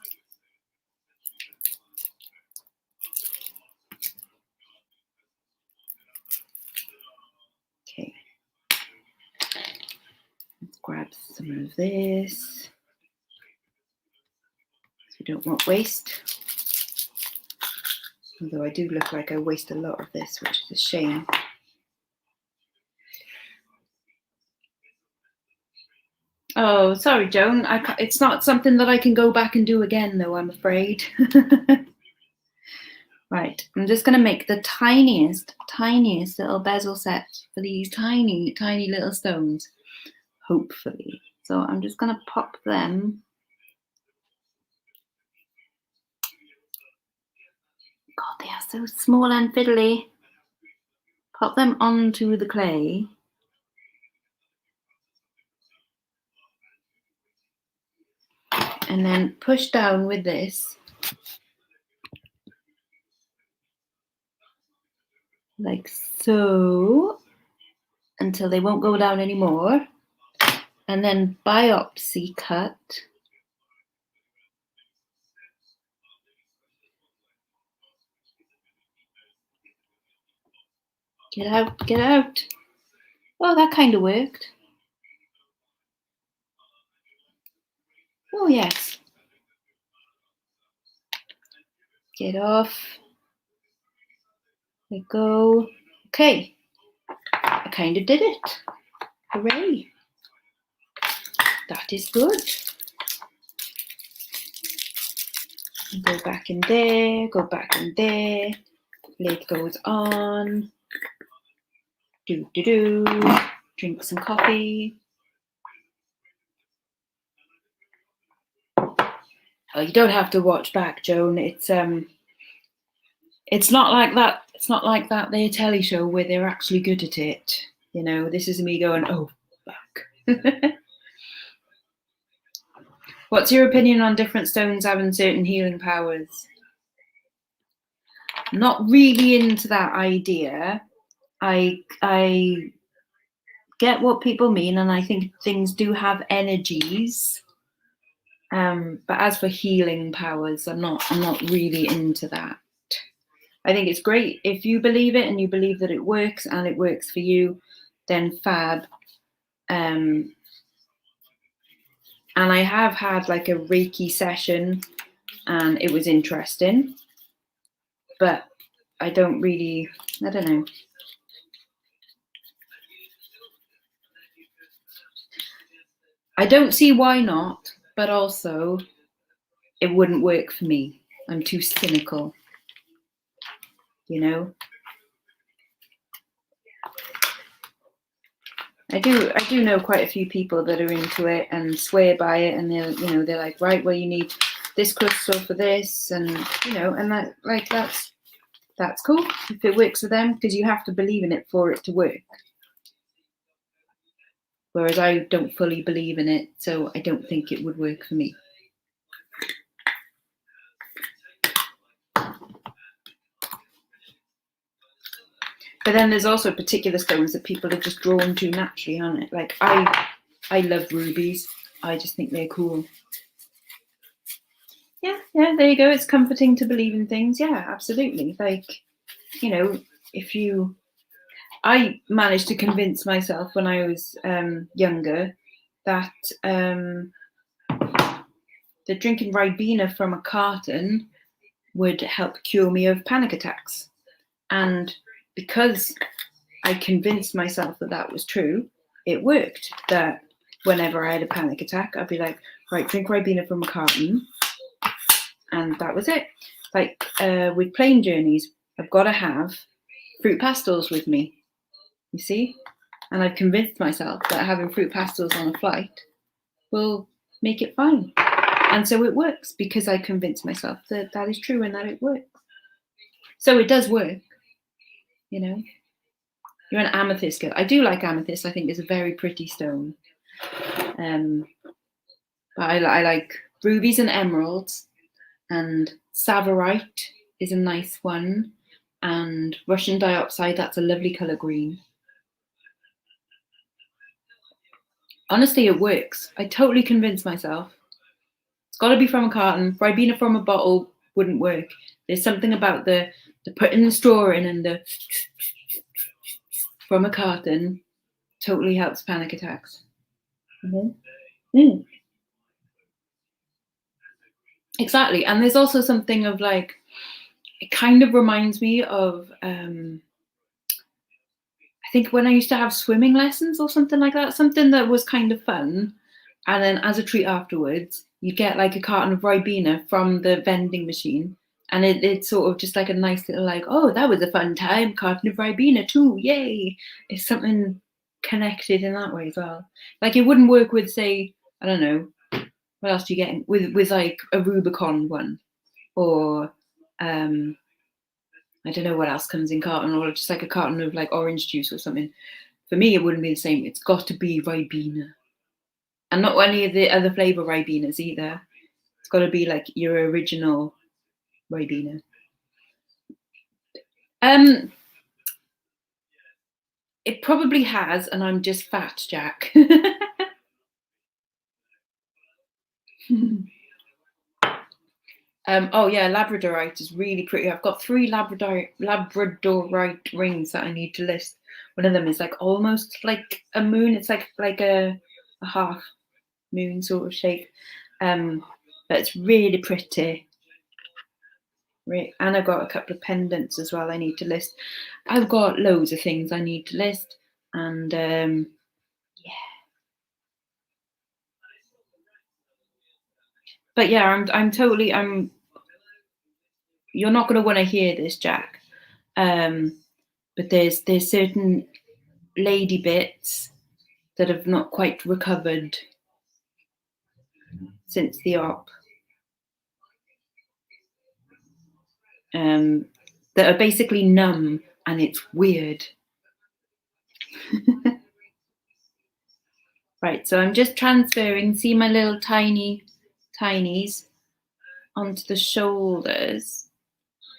Okay. Let's grab some of this. We don't want waste. Although I do look like I waste a lot of this, which is a shame. Oh, sorry, Joan. It's not something that I can go back and do again, though, I'm afraid. Right, I'm just going to make the tiniest little bezel set for these tiny, tiny little stones, hopefully. So I'm just going to pop them. God, they are so small and fiddly. Pop them onto the clay. And then push down with this. Like so. Until they won't go down anymore. And then biopsy cut. Get out, get out. Oh, that kind of worked. Oh, yes. Get off. There we go. Okay. I kind of did it. Hooray. That is good. Go back in there, go back in there. Lid goes on. Do. Drink some coffee. Oh, you don't have to watch back, Joan. It's not like that. It's not like that their telly show where they're actually good at it. You know, this is me going, oh, fuck. What's your opinion on different stones having certain healing powers? I'm not really into that idea. I get what people mean, and I think things do have energies. But as for healing powers, I'm not really into that. I think it's great. If you believe it and you believe that it works and it works for you, then fab. And I have had like a Reiki session and it was interesting, but I don't know. I don't see why not, but also it wouldn't work for me. I'm too cynical, you know? I do know quite a few people that are into it and swear by it, and they're like, right, well, you need this crystal for this, and and that's cool if it works for them, because you have to believe in it for it to work. Whereas I don't fully believe in it, so I don't think it would work for me. But then there's also particular stones that people are just drawn to naturally, aren't it? Like I love rubies. I just think they're cool. Yeah, there you go. It's comforting to believe in things. Yeah, absolutely. Like, I managed to convince myself when I was younger that the drinking Ribena from a carton would help cure me of panic attacks. And because I convinced myself that that was true, it worked. That whenever I had a panic attack, I'd be like, right, drink Ribena from a carton. And that was it. Like with plane journeys, I've got to have fruit pastels with me, you see? And I've convinced myself that having fruit pastels on a flight will make it fine. And so it works because I convinced myself that that is true and that it works. So it does work, You're an amethyst girl. I do like amethyst. I think it's a very pretty stone. But I like rubies and emeralds, and Savarite is a nice one, and Russian diopside, that's a lovely colour green. Honestly, it works. I totally convinced myself. It's got to be from a carton. Ribena from a bottle wouldn't work. There's something about the putting the straw in and the from a carton totally helps panic attacks. Exactly. And there's also something of like, it kind of reminds me of I think when I used to have swimming lessons or something like that, something that was kind of fun. And then as a treat afterwards, you get like a carton of Ribena from the vending machine. And it's sort of just like a nice little like, oh, that was a fun time, carton of Ribena too, yay. It's something connected in that way as well. Like it wouldn't work with, say, I don't know, what else do you get with like a Rubicon one, or I don't know what else comes in carton, or just like a carton of like orange juice or something. For me, it wouldn't be the same. It's got to be Ribena, and not any of the other flavour Ribenas either. It's got to be like your original Ribena. It probably has, and I'm just fat, Jack. Oh yeah, Labradorite is really pretty. I've got 3 Labradorite rings that I need to list. One of them is like almost like a moon. It's like a half moon sort of shape. But it's really pretty. And I've got a couple of pendants as well I need to list. I've got loads of things I need to list, and yeah. But yeah, I'm totally you're not going to want to hear this, Jack. But there's certain lady bits that have not quite recovered since the op. That are basically numb, and it's weird. Right, so I'm just transferring, see my little tinies onto the shoulders,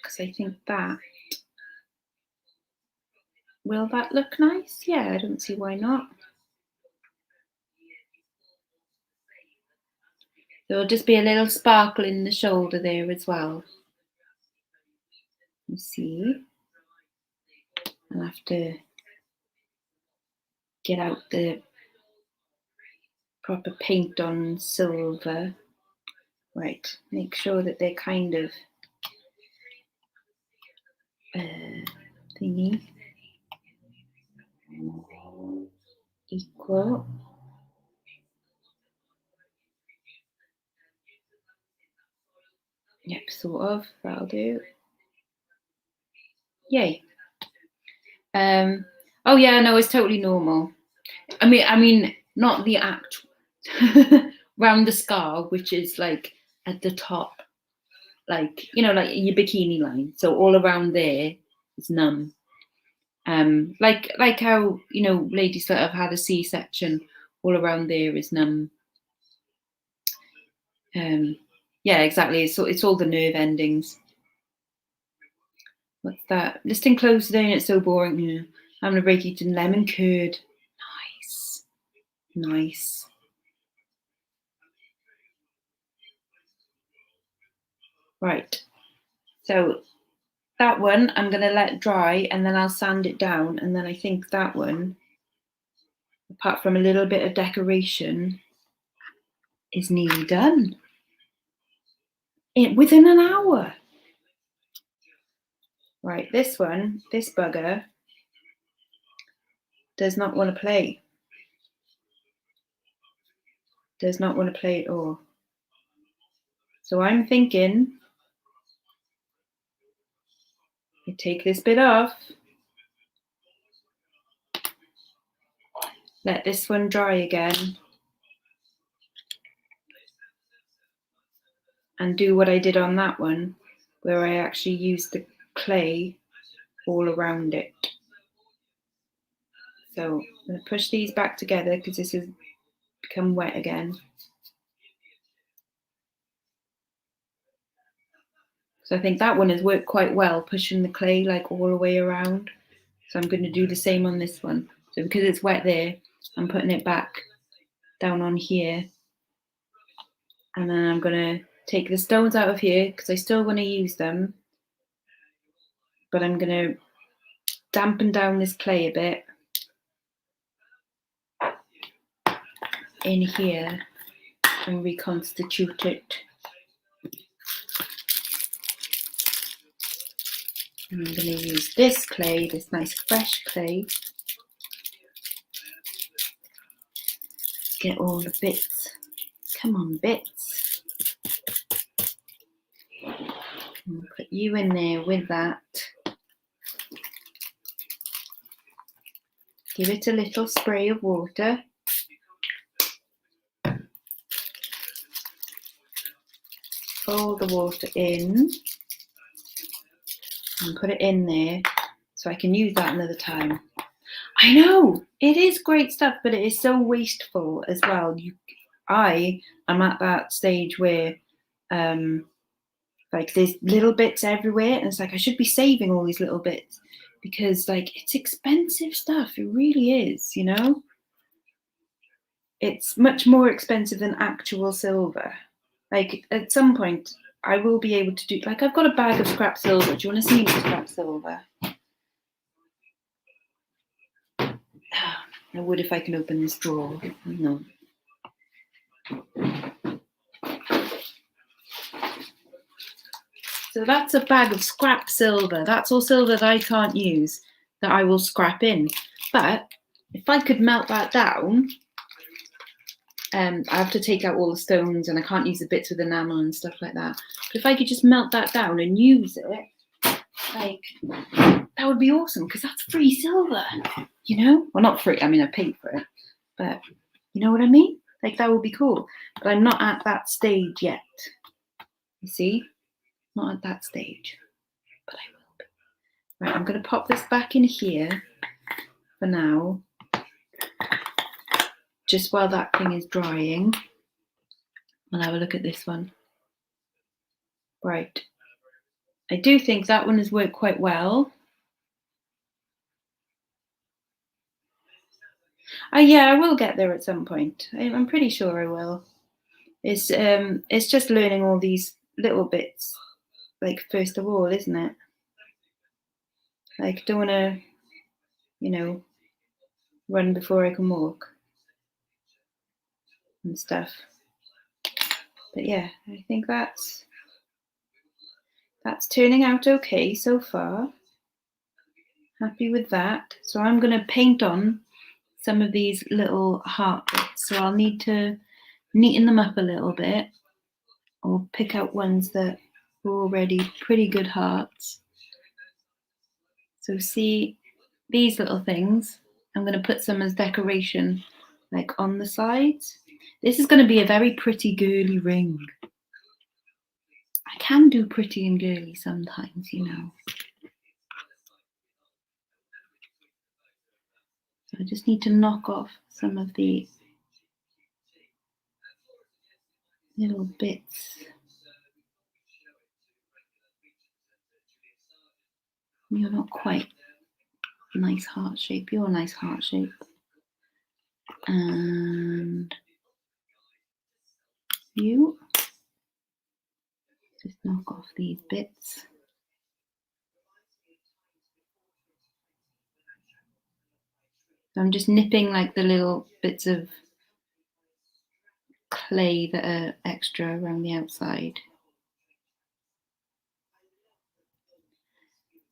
because I think that, will that look nice? Yeah, I don't see why not. There'll just be a little sparkle in the shoulder there as well. You see, I'll have to get out the proper paint on silver. Right, make sure that they're kind of thingy equal. Yep, sort of, that'll do. Yay. Oh yeah, no, it's totally normal. I mean, not the actual round the scar, which is like at the top, like, you know, like your bikini line. So all around there is numb. Like how, you know, ladies that have had a C-section, all around there is numb. Yeah, exactly. So it's all the nerve endings. What's that? Listing closed today and it's so boring. Yeah. Having a break eating lemon curd. Nice. Nice. Right. So that one I'm going to let dry and then I'll sand it down. And then I think that one, apart from a little bit of decoration, is nearly done. Within an hour. Right, this one, this bugger, does not want to play. Does not want to play at all. So I'm thinking I take this bit off, let this one dry again, and do what I did on that one, where I actually used the clay all around it. So I'm going to push these back together because this has become wet again. So I think that one has worked quite well, pushing the clay like all the way around. So I'm going to do the same on this one. So because it's wet there, I'm putting it back down on here. And then I'm going to take the stones out of here because I still want to use them. But I'm going to dampen down this clay a bit in here and reconstitute it. And I'm going to use this clay, this nice fresh clay. Get all the bits. Come on, bits. And put you in there with that. Give it a little spray of water. Fold the water in and put it in there so I can use that another time. I know, it is great stuff, but it is so wasteful as well. I am at that stage where like there's little bits everywhere and it's like I should be saving all these little bits because like it's expensive stuff. It really is, you know? It's much more expensive than actual silver. Like at some point I will be able to do, like I've got a bag of scrap silver. Do you want to see my scrap silver? I would if I can open this drawer. No. So that's a bag of scrap silver. That's all silver that I can't use that I will scrap in. But if I could melt that down, I have to take out all the stones and I can't use the bits with enamel and stuff like that. But if I could just melt that down and use it, like that would be awesome because that's free silver, you know? Well, not free. I mean, I paid for it, but you know what I mean? Like that would be cool. But I'm not at that stage yet. You see? Not at that stage, but I will be. Right, I'm going to pop this back in here for now, just while that thing is drying. I'll have a look at this one. Right. I do think that one has worked quite well. Yeah, I will get there at some point. I'm pretty sure I will. It's just learning all these little bits, like first of all, isn't it? Like, don't want to, you know, run before I can walk and stuff. But yeah, I think that's turning out okay so far. Happy with that. So I'm going to paint on some of these little heart bits. So I'll need to neaten them up a little bit, or pick out ones that are already pretty good hearts. So see these little things, I'm going to put some as decoration, like on the sides. This is going to be a very pretty girly ring. I can do pretty and girly sometimes, you know. So I just need to knock off some of the little bits. You're not quite nice heart shape. You're a nice heart shape. And you just knock off these bits. So I'm just nipping like the little bits of clay that are extra around the outside.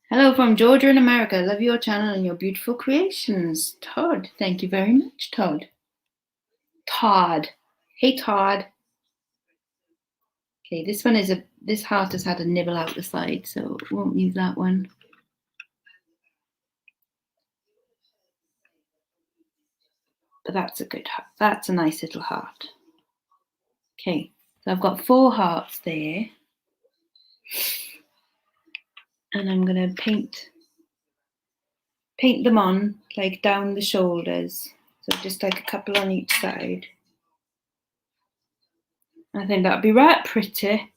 Hello from Georgia in America. Love your channel and your beautiful creations. Todd, thank you very much, Todd. Todd. Hey, Todd. Okay, this one is this heart has had a nibble out the side, so won't use that one. But that's a good heart. That's a nice little heart. Okay, so I've got 4 hearts there. And I'm gonna paint them on like down the shoulders. So just like a couple on each side. I think that'd be right pretty.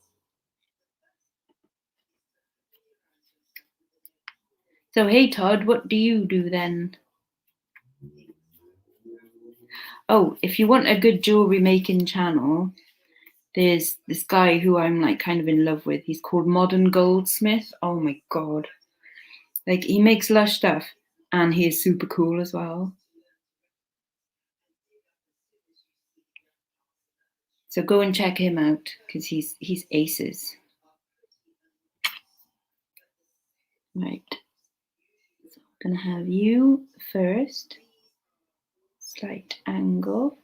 So hey Todd, what do you do then? Oh, if you want a good jewelry making channel, there's this guy who I'm like kind of in love with. He's called Modern Goldsmith. Oh my god. Like he makes lush stuff and he is super cool as well. So go and check him out because he's aces. Right. So I'm gonna have you first. Slight angle.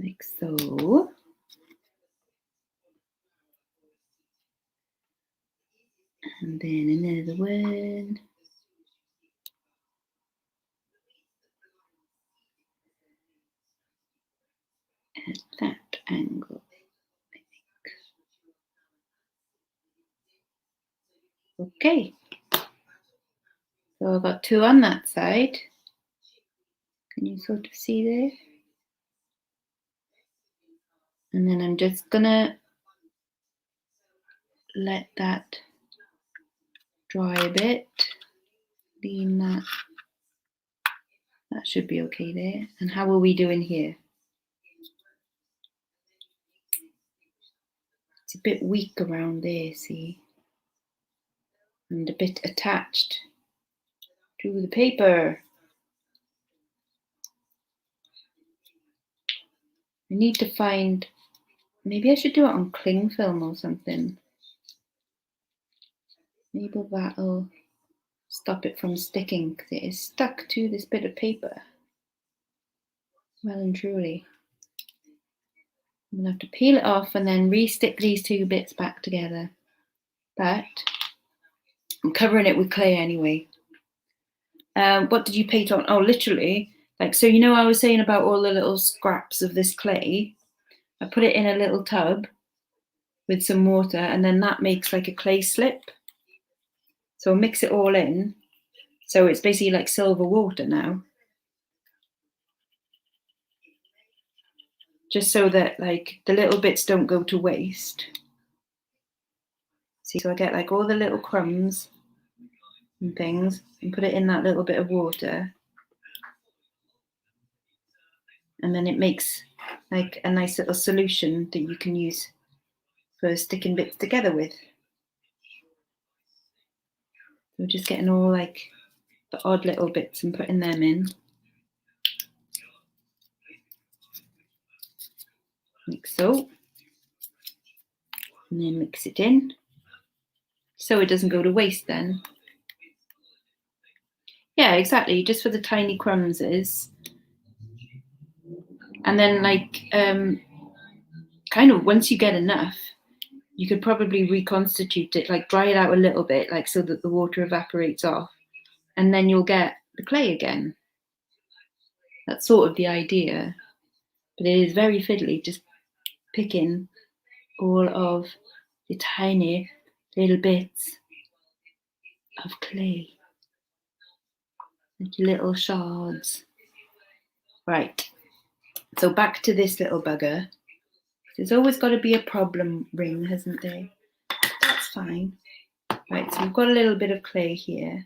Like so. And then another one. At that angle, I think. Okay. So I've got 2 on that side. Can you sort of see there? And then I'm just gonna let that dry a bit. Lean that. That should be okay there. And how are we doing here? It's a bit weak around there, see? And a bit attached to the paper. I need to find, maybe I should do it on cling film or something. Maybe that'll stop it from sticking because it is stuck to this bit of paper. Well and truly. I'm gonna have to peel it off and then re-stick these 2 bits back together. But I'm covering it with clay anyway. What did you paint on? Oh, literally, like, so you know I was saying about all the little scraps of this clay? I put it in a little tub with some water and then that makes like a clay slip. So I'll mix it all in. So it's basically like silver water now. Just so that like the little bits don't go to waste. See, so I get like all the little crumbs and things and put it in that little bit of water. And then it makes like a nice little solution that you can use for sticking bits together with. We're just getting all like the odd little bits and putting them in. Like so. And then mix it in so it doesn't go to waste then. Yeah, exactly, just for the tiny crumbs is. And then like kind of once you get enough, you could probably reconstitute it, like dry it out a little bit, like so that the water evaporates off, and then you'll get the clay again. That's sort of the idea, but it is very fiddly, just picking all of the tiny little bits of clay, like little shards. Right, so back to this little bugger. There's always got to be a problem ring, hasn't there? That's fine. Right, so we've got a little bit of clay here.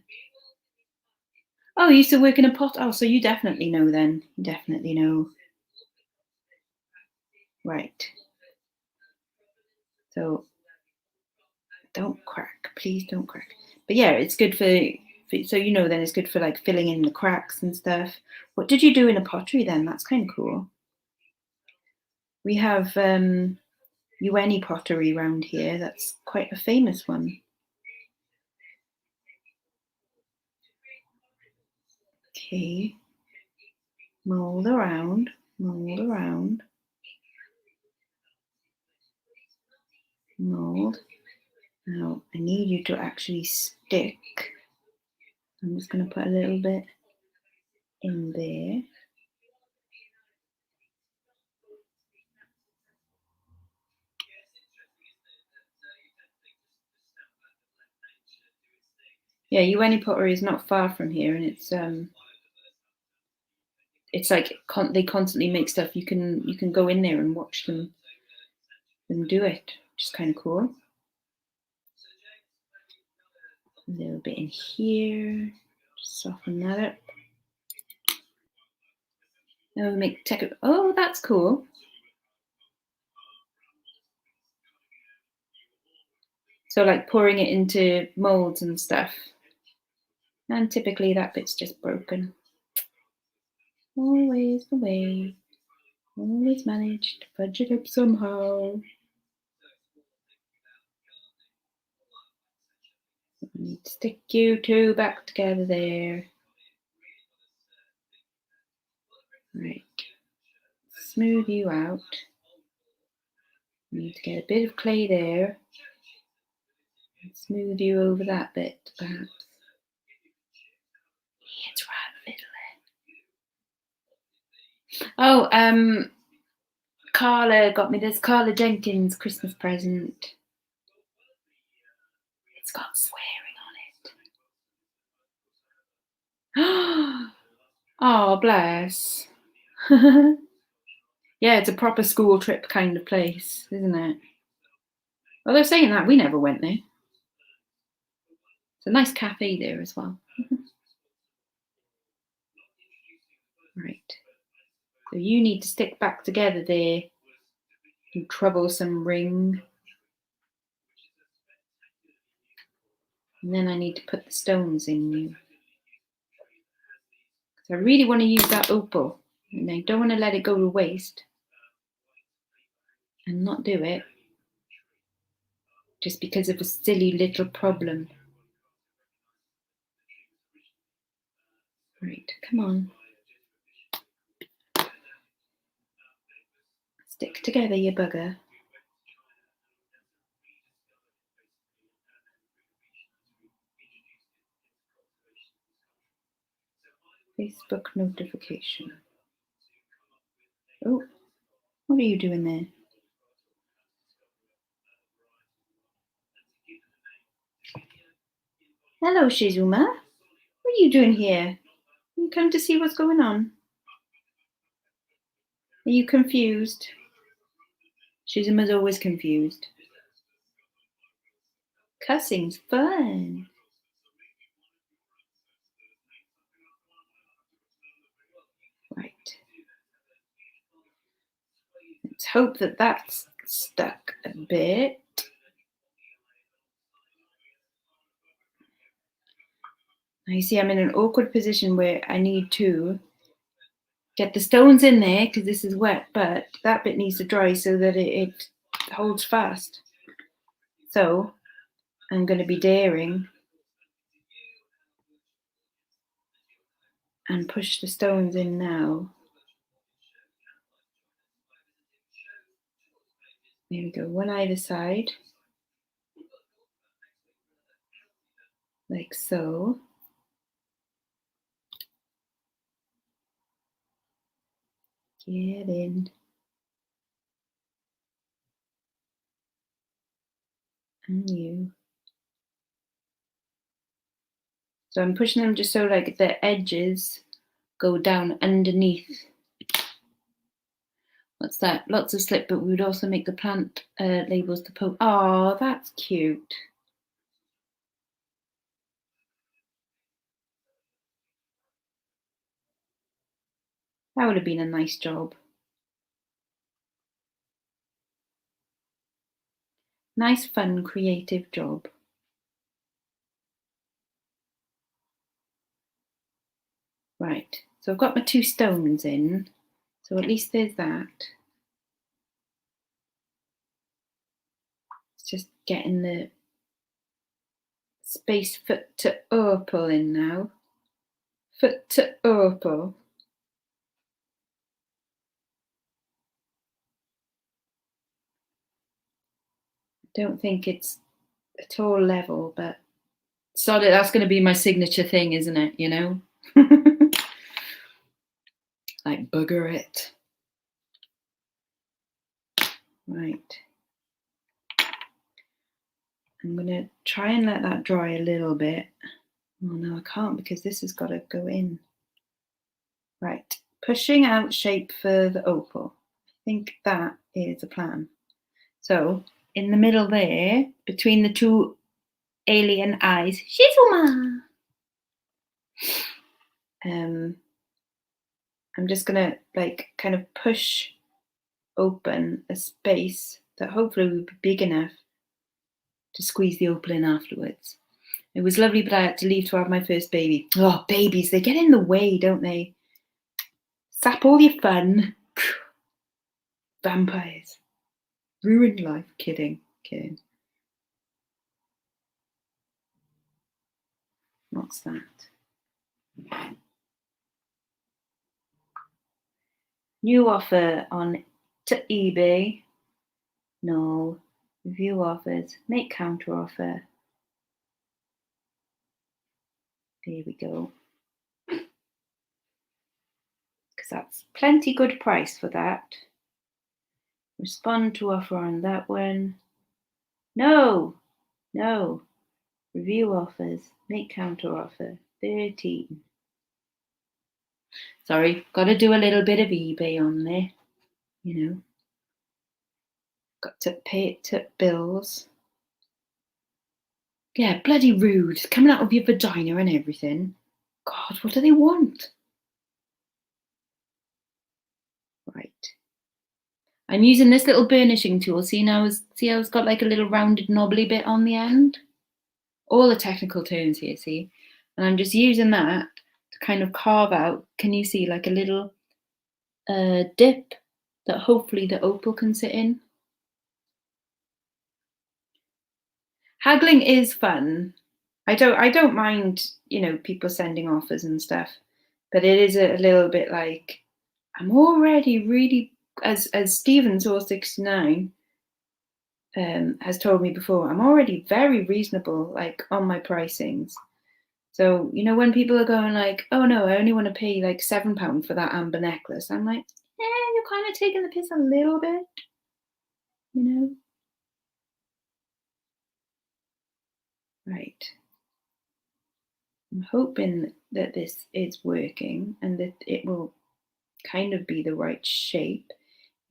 Oh, you used to work in a pot? Oh, so you definitely know then. You definitely know. Right. So don't crack, please don't crack. But yeah, it's good for so you know then it's good for like filling in the cracks and stuff. What did you do in a pottery then? That's kind of cool. We have UNI pottery around here. That's quite a famous one. Okay. Mold around, mold around. Mold. Now I need you to actually stick. I'm just going to put a little bit in there. Yeah, UNI pottery is not far from here, and it's like they constantly make stuff. You can go in there and watch them do it, which is kind of cool. A little bit in here, just soften that up. Now we make oh, that's cool. So like pouring it into molds and stuff. And typically that bit's just broken. Always the way. Always managed to fudge it up somehow. I need to stick you two back together there. Right. Smooth you out. Need to get a bit of clay there. And smooth you over that bit, perhaps. It's right fiddly. Oh, Carla got me this Carla Jenkins Christmas present. It's got swearing on it. Oh, bless. Yeah, it's a proper school trip kind of place, isn't it? Well, they're saying that. We never went there. It's a nice cafe there as well. Right. So you need to stick back together there. You troublesome ring. And then I need to put the stones in you. So I really want to use that opal. And I don't want to let it go to waste. And not do it. Just because of a silly little problem. Right, come on. Stick together, you bugger. Facebook notification. Oh, what are you doing there? Hello, Shizuma. What are you doing here? You come to see what's going on? Are you confused? Shizuma's always confused. Cussing's fun. Right. Let's hope that that's stuck a bit. Now you see I'm in an awkward position where I need to get the stones in there because this is wet, but that bit needs to dry so that it holds fast. So I'm going to be daring and push the stones in now. There we go, one either side, like so. Get in. And you. So I'm pushing them just so like the edges go down underneath. What's that? Lots of slip, but we would also make the plant labels to poke. Oh, that's cute. That would have been a nice job. Nice, fun, creative job. Right, so I've got my 2 stones in, so at least there's that. It's just getting the space foot to opal in now. Foot to opal. Don't think it's at all level, but solid. That's going to be my signature thing, isn't it? You know, like bugger it. Right. I'm going to try and let that dry a little bit. Oh no, I can't because this has got to go in. Right. Pushing out shape for the opal. I think that is a plan. So in the middle there, between the 2 alien eyes, Shizuma. I'm just gonna like kind of push open a space that hopefully will be big enough to squeeze the opal in afterwards. It was lovely, but I had to leave to have my first baby. Oh, babies, they get in the way, don't they? Sap all your fun. Vampires. Ruined life. Kidding. Kidding. What's that? New offer on to eBay. No. Review offers. Make counter offer. There we go. Because that's plenty good price for that. Respond to offer on that one. No. No. Review offers. Make counter offer. 13. Sorry, got to do a little bit of eBay on there. You know. Got to pay it to bills. Yeah, bloody rude. Coming out of your vagina and everything. God, what do they want? Right. I'm using this little burnishing tool. See how it's got like a little rounded knobbly bit on the end? All the technical terms here, see? And I'm just using that to kind of carve out, can you see, like a little dip that hopefully the opal can sit in. Haggling is fun. I don't mind, you know, people sending offers and stuff, but it is a little bit like, I'm already really, as Stephen Saw 69 has told me before, I'm already very reasonable, like on my pricings. So, you know, when people are going like, oh no, I only want to pay like £7 for that amber necklace, I'm like, you're kind of taking the piss a little bit, you know? Right. I'm hoping that this is working and that it will kind of be the right shape.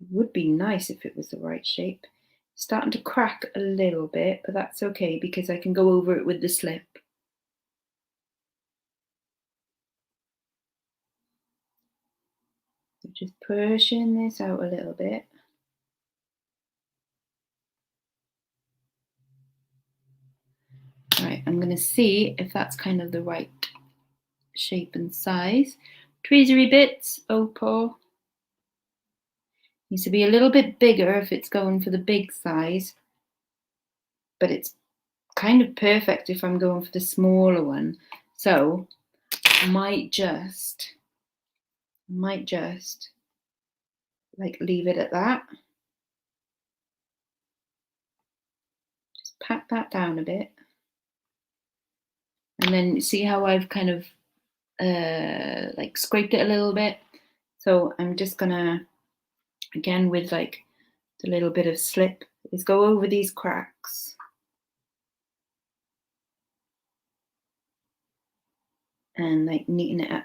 It would be nice if it was the right shape. It's starting to crack a little bit, but that's okay because I can go over it with the slip. So just pushing this out a little bit. Right, I'm going to see if that's kind of the right shape and size. Tweezery bits, opal. Needs to be a little bit bigger if it's going for the big size, but it's kind of perfect if I'm going for the smaller one. So I might just like leave it at that. Just pat that down a bit. And then see how I've kind of like scraped it a little bit. So I'm just gonna, again with like the little bit of slip, is go over these cracks. And like neaten it up.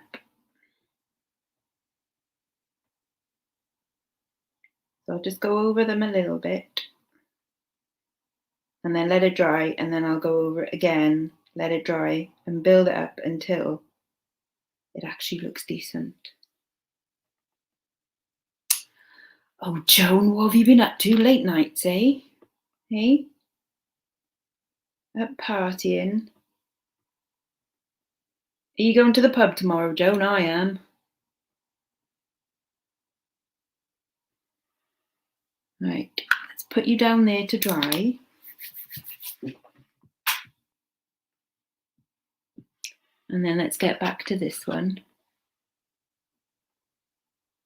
So I'll just go over them a little bit and then let it dry, and then I'll go over it again, let it dry and build it up until it actually looks decent. Oh, Joan, what have you been up to late nights, eh? Hey? Up partying? Are you going to the pub tomorrow, Joan? I am. Right, let's put you down there to dry. And then let's get back to this one.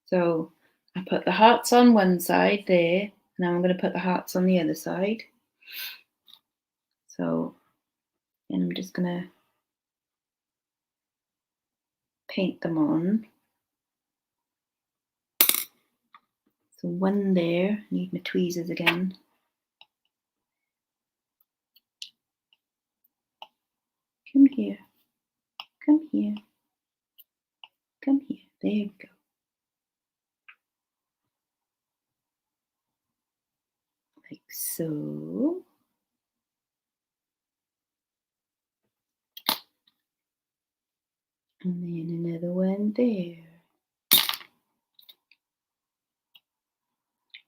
So I put the hearts on one side there. Now I'm going to put the hearts on the other side. So, and I'm just going to paint them on. So one there, need my tweezers again. Come here, come here, come here. There we go. Like so. And then another one there.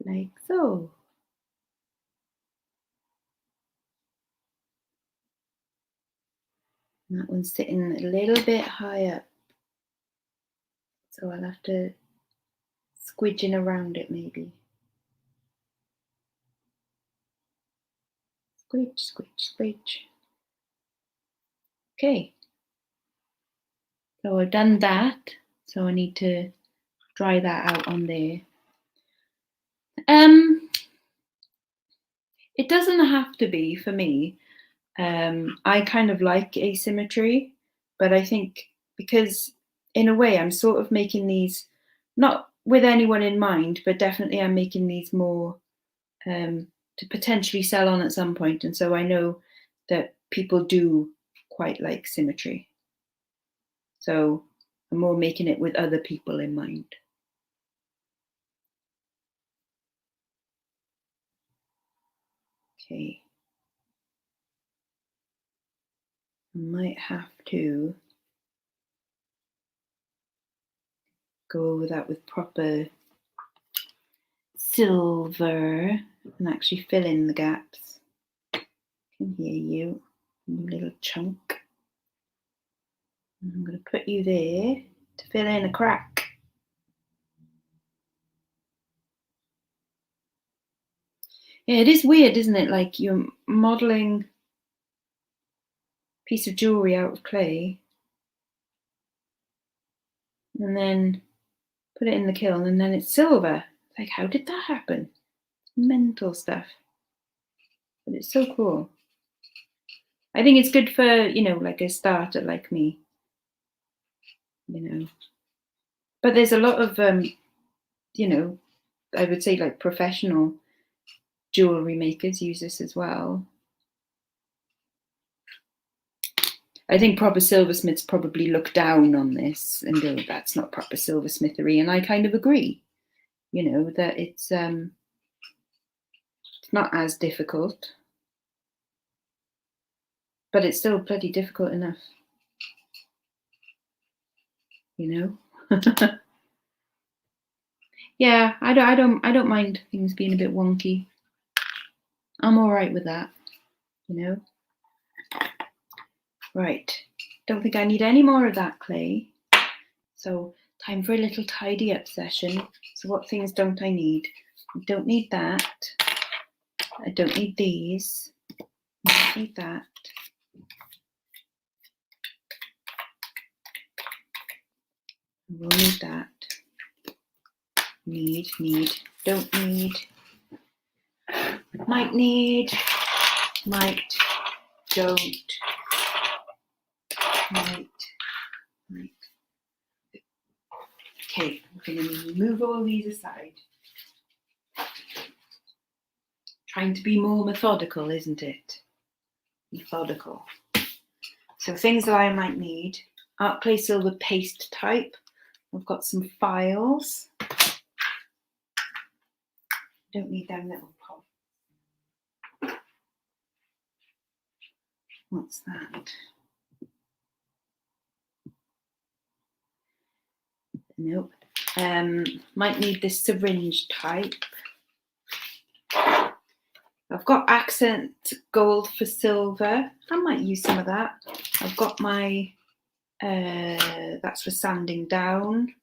Like so. And that one's sitting a little bit high up. So I'll have to squidge in around it maybe. Squidge, squidge, squidge. Okay. So I've done that. So I need to dry that out on there. It doesn't have to be for me. I kind of like asymmetry, but I think because in a way I'm sort of making these, not with anyone in mind, but definitely I'm making these more to potentially sell on at some point. And so I know that people do quite like symmetry. So I'm more making it with other people in mind. Okay. I might have to go over that with proper silver and actually fill in the gaps. Come here, you little chunk. And I'm going to put you there to fill in a crack. Yeah, it is weird, isn't it? Like you're modeling a piece of jewellery out of clay and then put it in the kiln and then it's silver. Like, how did that happen? Mental stuff. But it's so cool. I think it's good for, you know, like a starter like me, you know. But there's a lot of, you know, I would say like professional jewellery makers use this as well. I think proper silversmiths probably look down on this and go, that's not proper silversmithery. And I kind of agree, you know, that it's not as difficult, but it's still bloody difficult enough, you know. Yeah, I don't mind things being a bit wonky. I'm all right with that, you know. Right, Don't think I need any more of that clay. So time for a little tidy up session. So what things don't I need? I don't need that. I don't need these. I don't need that. I will need that. Need, don't need. Might need, might, don't, might. Okay, I'm going to move all these aside. Trying to be more methodical, isn't it? Methodical. So things that I might need: art clay silver paste type. I've got some files. Don't need them little pots. What's that? Nope. Might need this syringe type. I've got accent gold for silver. I might use some of that. I've got my, that's for sanding down.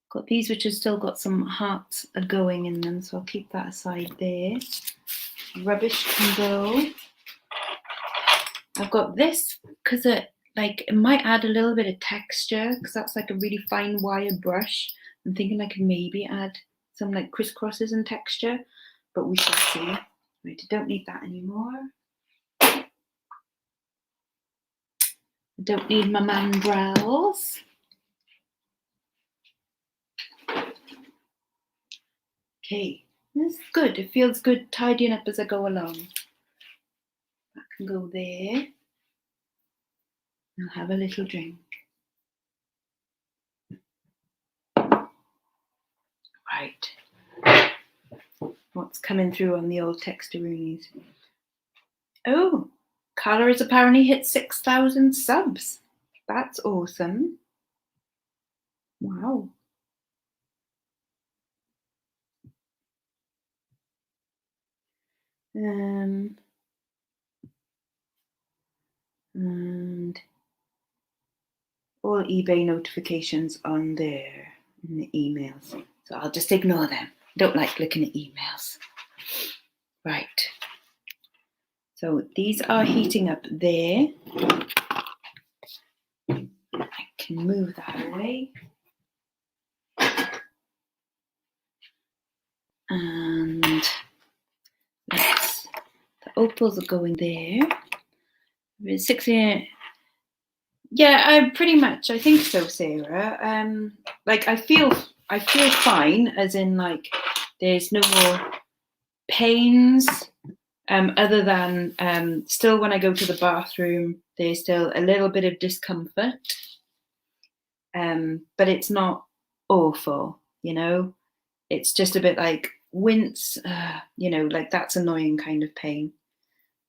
Got these which have still got some hearts going in them, so I'll keep that aside there. Rubbish can go. I've got this because it might add a little bit of texture, because that's like a really fine wire brush. I'm thinking I could maybe add some like crisscrosses and texture, but we shall see. Right, I don't need that anymore. I don't need my mandrels. Okay, this is good. It feels good tidying up as I go along. That can go there. I'll have a little drink. Right. What's coming through on the old texturoonies? Oh, Carla has apparently hit 6,000 subs. That's awesome. Wow. And all eBay notifications on there in the emails. So I'll just ignore them. I don't like looking at emails. Right. So these are heating up there. I can move that away. And the opals are going there. 60. Yeah, I think so, Sarah. Like I feel fine, as in like there's no more pains. Other than still when I go to the bathroom, there's still a little bit of discomfort. But it's not awful, you know. It's just a bit like wince, you know, like that's annoying kind of pain.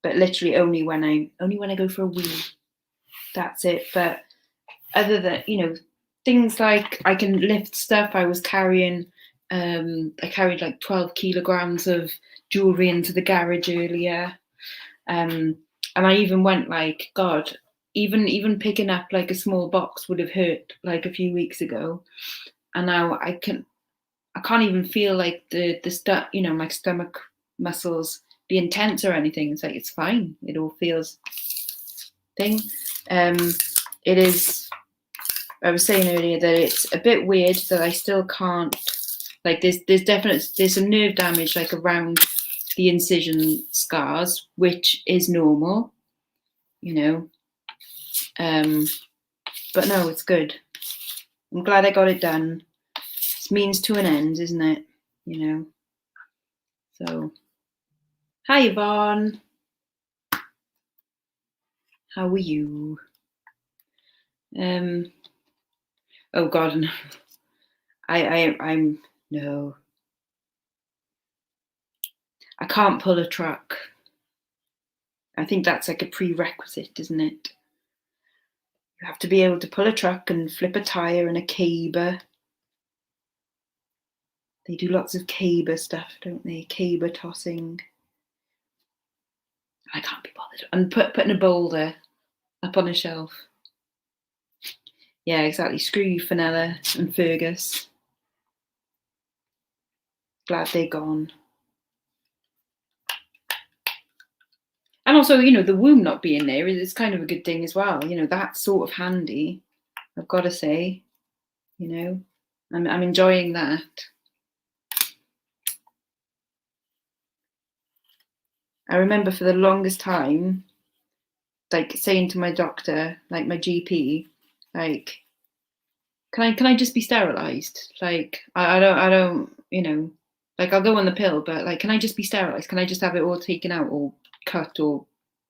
But literally only when I go for a wee. That's it. But other than, you know, things like I can lift stuff. I was carrying, I carried like 12 kilograms of jewellery into the garage earlier. And I even went like, God, even picking up like a small box would have hurt like a few weeks ago. And now I can't even feel like the stuff, you know, my stomach muscles being tense or anything. It's like, it's fine. It all feels thing. It is, I was saying earlier that it's a bit weird that I still can't, like there's some nerve damage like around the incision scars, which is normal, you know. But no, it's good. I'm glad I got it done. It's means to an end, isn't it? You know. So, hi Yvonne. How are you? Oh God, no. I'm no. I can't pull a truck. I think that's like a prerequisite, isn't it? You have to be able to pull a truck and flip a tire and a caber. They do lots of caber stuff, don't they? Caber tossing. I can't be bothered. And putting a boulder up on a shelf. Yeah, exactly. Screw you, Fenella and Fergus. Glad they're gone. And also, the womb not being there is kind of a good thing as well. That's sort of handy, I've got to say. I'm enjoying that. I remember for the longest time, like saying to my doctor, like my GP, like, can I just be sterilised? Like, I don't, like I'll go on the pill, but like, can I just be sterilised? Can I just have it all taken out or cut or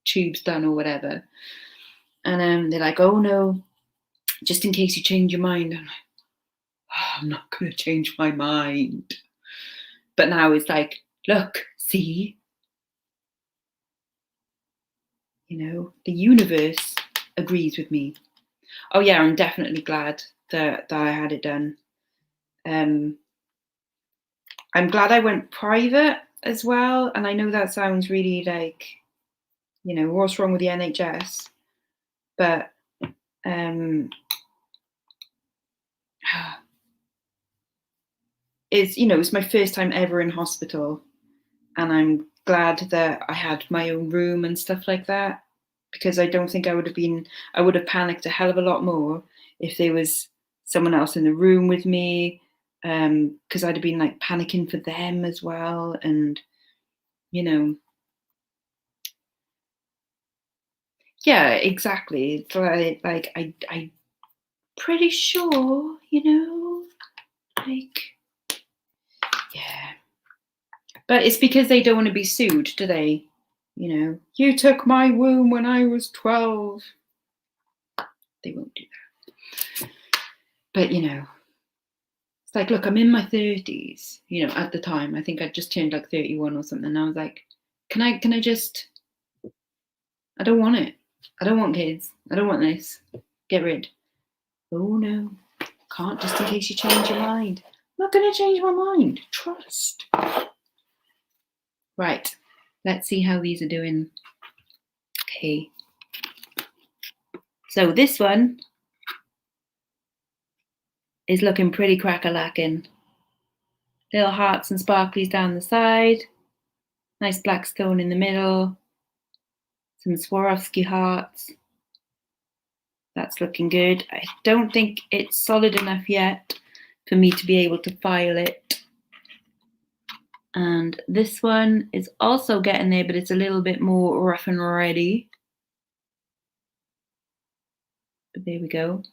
tubes done or whatever? And they're like, oh no, just in case you change your mind. I'm like, oh, I'm not going to change my mind. But now it's like, look, see, the universe agrees with me. Oh yeah, I'm definitely glad that I had it done. I'm glad I went private as well. And I know that sounds really like, what's wrong with the NHS? But it's my first time ever in hospital. And I'm glad that I had my own room and stuff like that, because I don't think I would have panicked a hell of a lot more if there was someone else in the room with me, because I'd have been like panicking for them as well. And, yeah, exactly. It's like I'm pretty sure, like, yeah. But it's because they don't want to be sued, do they? You took my womb when I was 12. They won't do that. But, it's like, look, I'm in my 30s, at the time. I think I just turned like 31 or something. And I was like, can I just, I don't want it. I don't want kids. I don't want this. Get rid. Oh, no. Can't, just in case you change your mind. I'm not going to change my mind. Trust. Right. Let's see how these are doing. Okay. So this one is looking pretty crack-a-lacking. Little hearts and sparklies down the side. Nice black stone in the middle. Some Swarovski hearts. That's looking good. I don't think it's solid enough yet for me to be able to file it. And this one is also getting there, but it's a little bit more rough and ready. But there we go.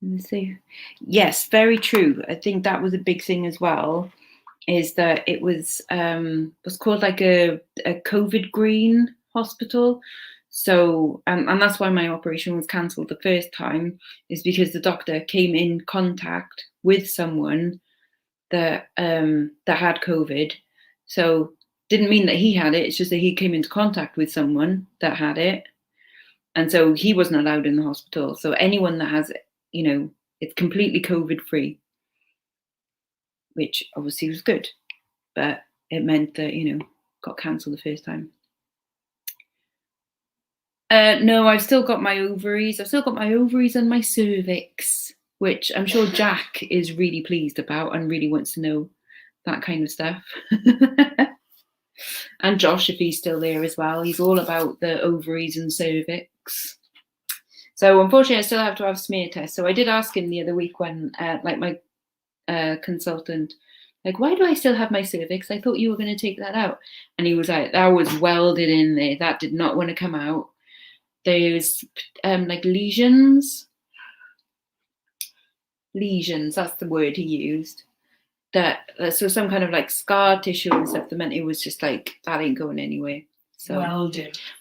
Let's see. Yes, very true. I think that was a big thing as well, is that it was called like a COVID green hospital. So, and that's why my operation was cancelled the first time, is because the doctor came in contact with someone that had COVID. So didn't mean that he had it. It's just that he came into contact with someone that had it. And so he wasn't allowed in the hospital. So anyone that has it, it's completely COVID free, which obviously was good. But it meant that, got cancelled the first time. No, I've still got my ovaries. I've still got my ovaries and my cervix, which I'm sure Jack is really pleased about and really wants to know that kind of stuff. And Josh, if he's still there as well, he's all about the ovaries and cervix. So unfortunately, I still have to have smear tests. So I did ask him the other week when, like my consultant, like, why do I still have my cervix? I thought you were going to take that out. And he was like, that was welded in there. That did not want to come out. There's like lesions. Lesions, that's the word he used. That so some kind of like scar tissue and stuff. The meant it was just like, that ain't going anywhere. So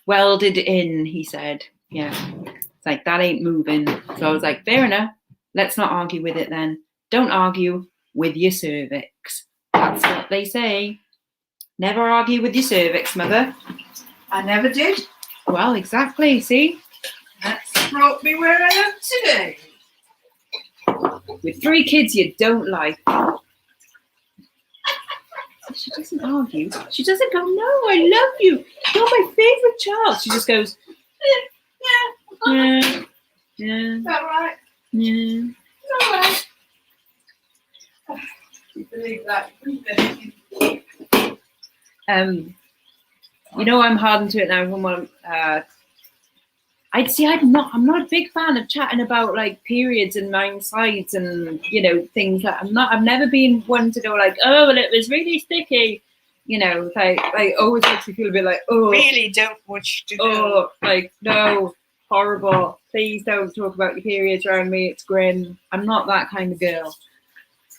welded in, he said. Yeah, it's like, that ain't moving. So I was like, fair enough. Let's not argue with it then. Don't argue with your cervix. That's what they say. Never argue with your cervix, mother. I never did. Well, exactly. See, That's brought me where I am today. with 3 kids you don't like. She doesn't argue. She doesn't go, no, I love you. You're my favourite child. She just goes, Yeah. Yeah. Is that right? Yeah. It's all right. You believe that? You know, I'm hard into it now from what I'm not a big fan of chatting about like periods and nine sides and, you know, things that I've never been one to go like, oh, well, it was really sticky, you know, like always makes me feel a bit like, oh, Really don't want you to know. oh, like, no, horrible, please don't talk about your periods around me, it's grim. I'm not that kind of girl,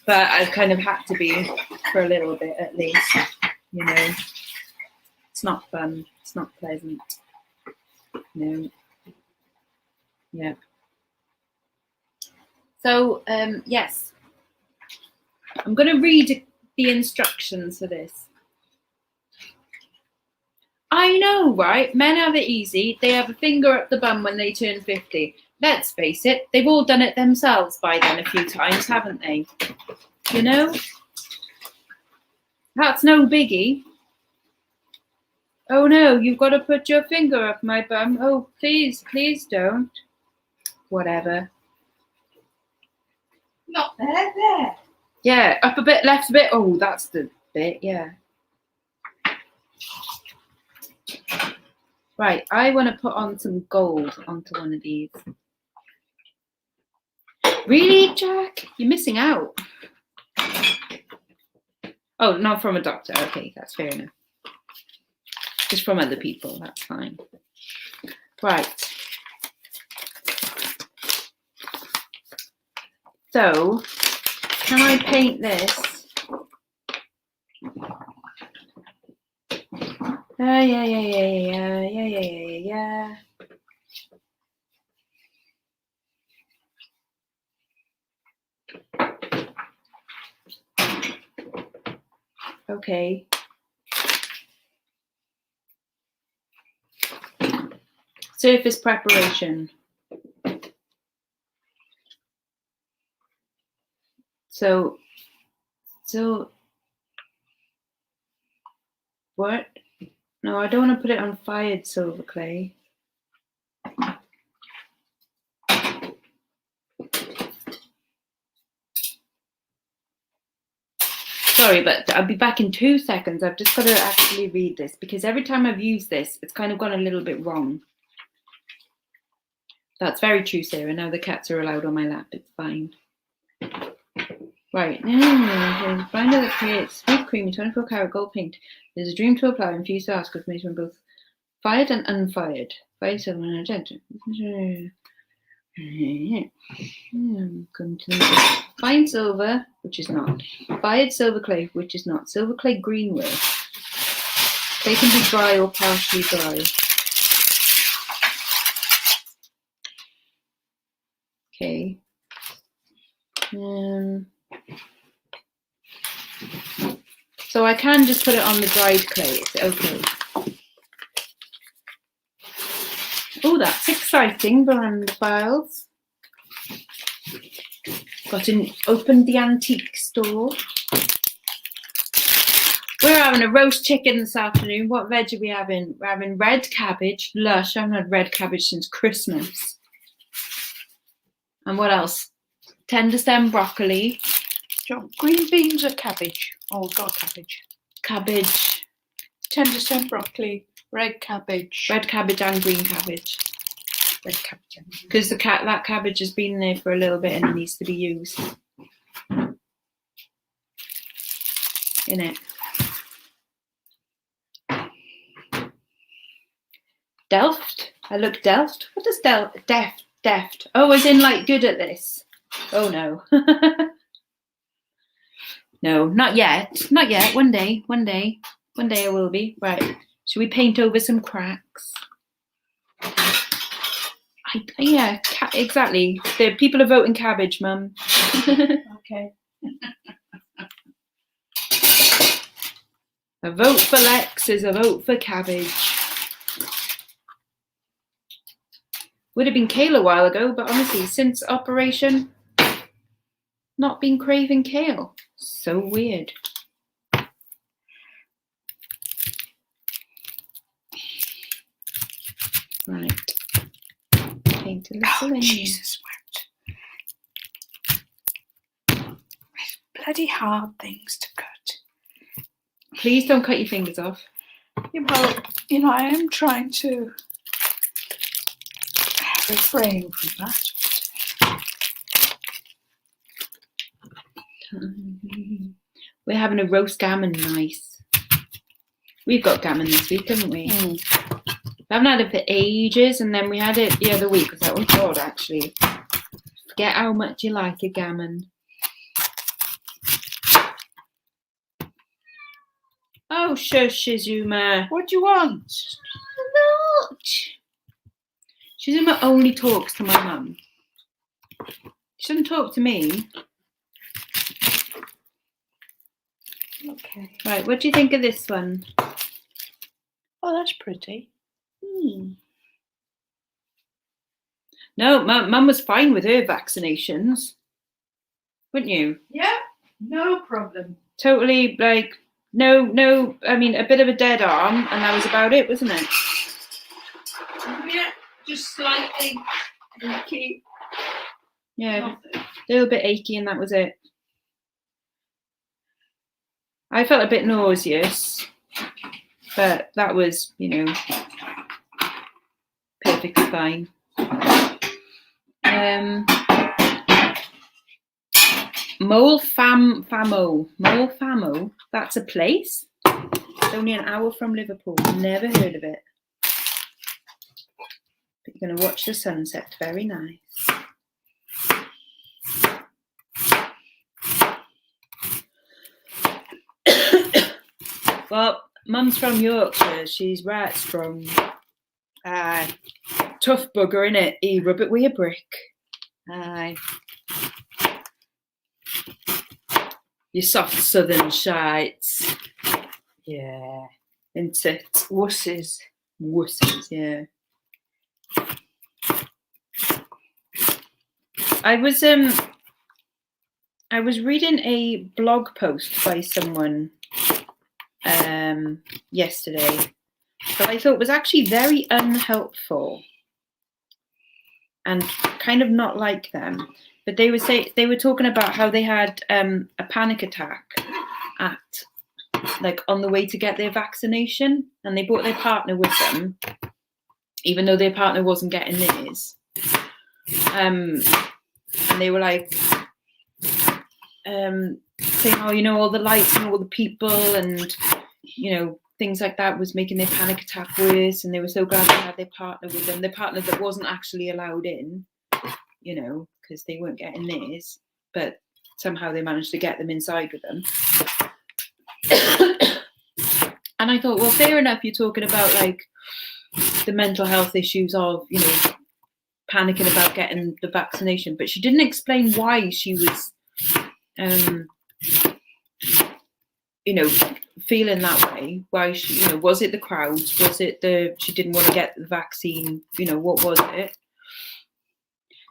but I've kind of had to be for a little bit at least, you know. It's not fun, it's not pleasant, no. Yeah. So, yes, I'm going to read the instructions for this. I know, right? Men have it easy. They have a finger up the bum when they turn 50. Let's face it, they've all done it themselves by then a few times, haven't they? You know? That's no biggie. Oh no, you've got to put your finger up my bum. Oh, please, please don't. Whatever. Not there. Yeah, up a bit, left a bit. Oh, that's the bit, yeah. Right, I want to put on some gold onto one of these. Really, Jack? You're missing out. Oh, not from a doctor. Okay, that's fair enough. Just from other people, that's fine. Right. So, can I paint this? Yeah. Okay. Surface preparation. So what? No, I don't want to put it on fired silver clay. Sorry, but I'll be back in 2 seconds. I've just got to actually read this because every time I've used this, it's kind of gone a little bit wrong. That's very true, Sarah. Now the cats are allowed on my lap. It's fine. Right. Binder that creates smooth, creamy, 24 karat gold paint. There's a dream to apply and fuse to ask made from both fired and unfired. Fired silver and magenta. Fine silver, which is not. Fired silver clay, which is not. Silver clay greenware. They can be dry or partially dry. Okay. So I can just put it on the dried clay. It's okay. Oh, that's exciting, brand files. Opened the antique store. We're having a roast chicken this afternoon. What veg are we having? We're having red cabbage. Lush. I haven't had red cabbage since Christmas. And what else? Tender stem broccoli. Green beans or cabbage? Oh, God, cabbage. Cabbage. Tender stem broccoli. Red cabbage. Red cabbage and green cabbage. Red cabbage. Because that cabbage has been there for a little bit and it needs to be used. Innit? Delft? I look Delft? What does deft? Oh, as in like good at this. Oh no. No, not yet. Not yet. One day I will be. Right. Should we paint over some cracks? Yeah, exactly. The people are voting cabbage, Mum. Okay. A vote for Lex is a vote for cabbage. Would have been kale a while ago, but honestly, since operation, not been craving kale. So weird. Right. Right, a little onion. Jesus wept. Bloody hard things to cut. Please don't cut your fingers off. Yeah, well, you know, I am trying to refrain from that. We're having a roast gammon, nice. We've got gammon this week, haven't we? I haven't had it for ages, and then we had it the other week. I was like, oh God, actually, forget how much you like a gammon. Oh, shush, Shizuma. What do you want? Not. Shizuma only talks to my mum. She doesn't talk to me. Okay. Right, what do you think of this one? Oh, that's pretty. No, mum was fine with her vaccinations. Wouldn't you? Yeah, no problem. Totally, like, no, I mean, a bit of a dead arm, and that was about it, wasn't it? Yeah, just slightly achy. Yeah, a little bit achy, and that was it. I felt a bit nauseous, but that was, you know, perfectly fine. Mole Famo, that's a place. It's only an hour from Liverpool. Never heard of it. But you're going to watch the sunset. Very nice. Well, Mum's from Yorkshire. She's right strong. Aye. Tough bugger, innit? You rub it with a brick. Aye. You soft southern shites. Yeah. Into it. Wusses. Wusses, yeah. I was reading a blog post by someone yesterday that I thought was actually very unhelpful and kind of not like them. But they were talking about how they had a panic attack at on the way to get their vaccination, and they brought their partner with them, even though their partner wasn't getting theirs. And they were like saying, oh, you know, all the lights and all the people and, you know, things like that was making their panic attack worse, and they were so glad they had their partner with them, their partner that wasn't actually allowed in, you know, because they weren't getting theirs, but somehow they managed to get them inside with them. And I thought, well, fair enough, you're talking about like the mental health issues of, you know, panicking about getting the vaccination, but she didn't explain why she was you know, feeling that way. Why she, you know, was it the crowds? Was it she didn't want to get the vaccine? You know, what was it?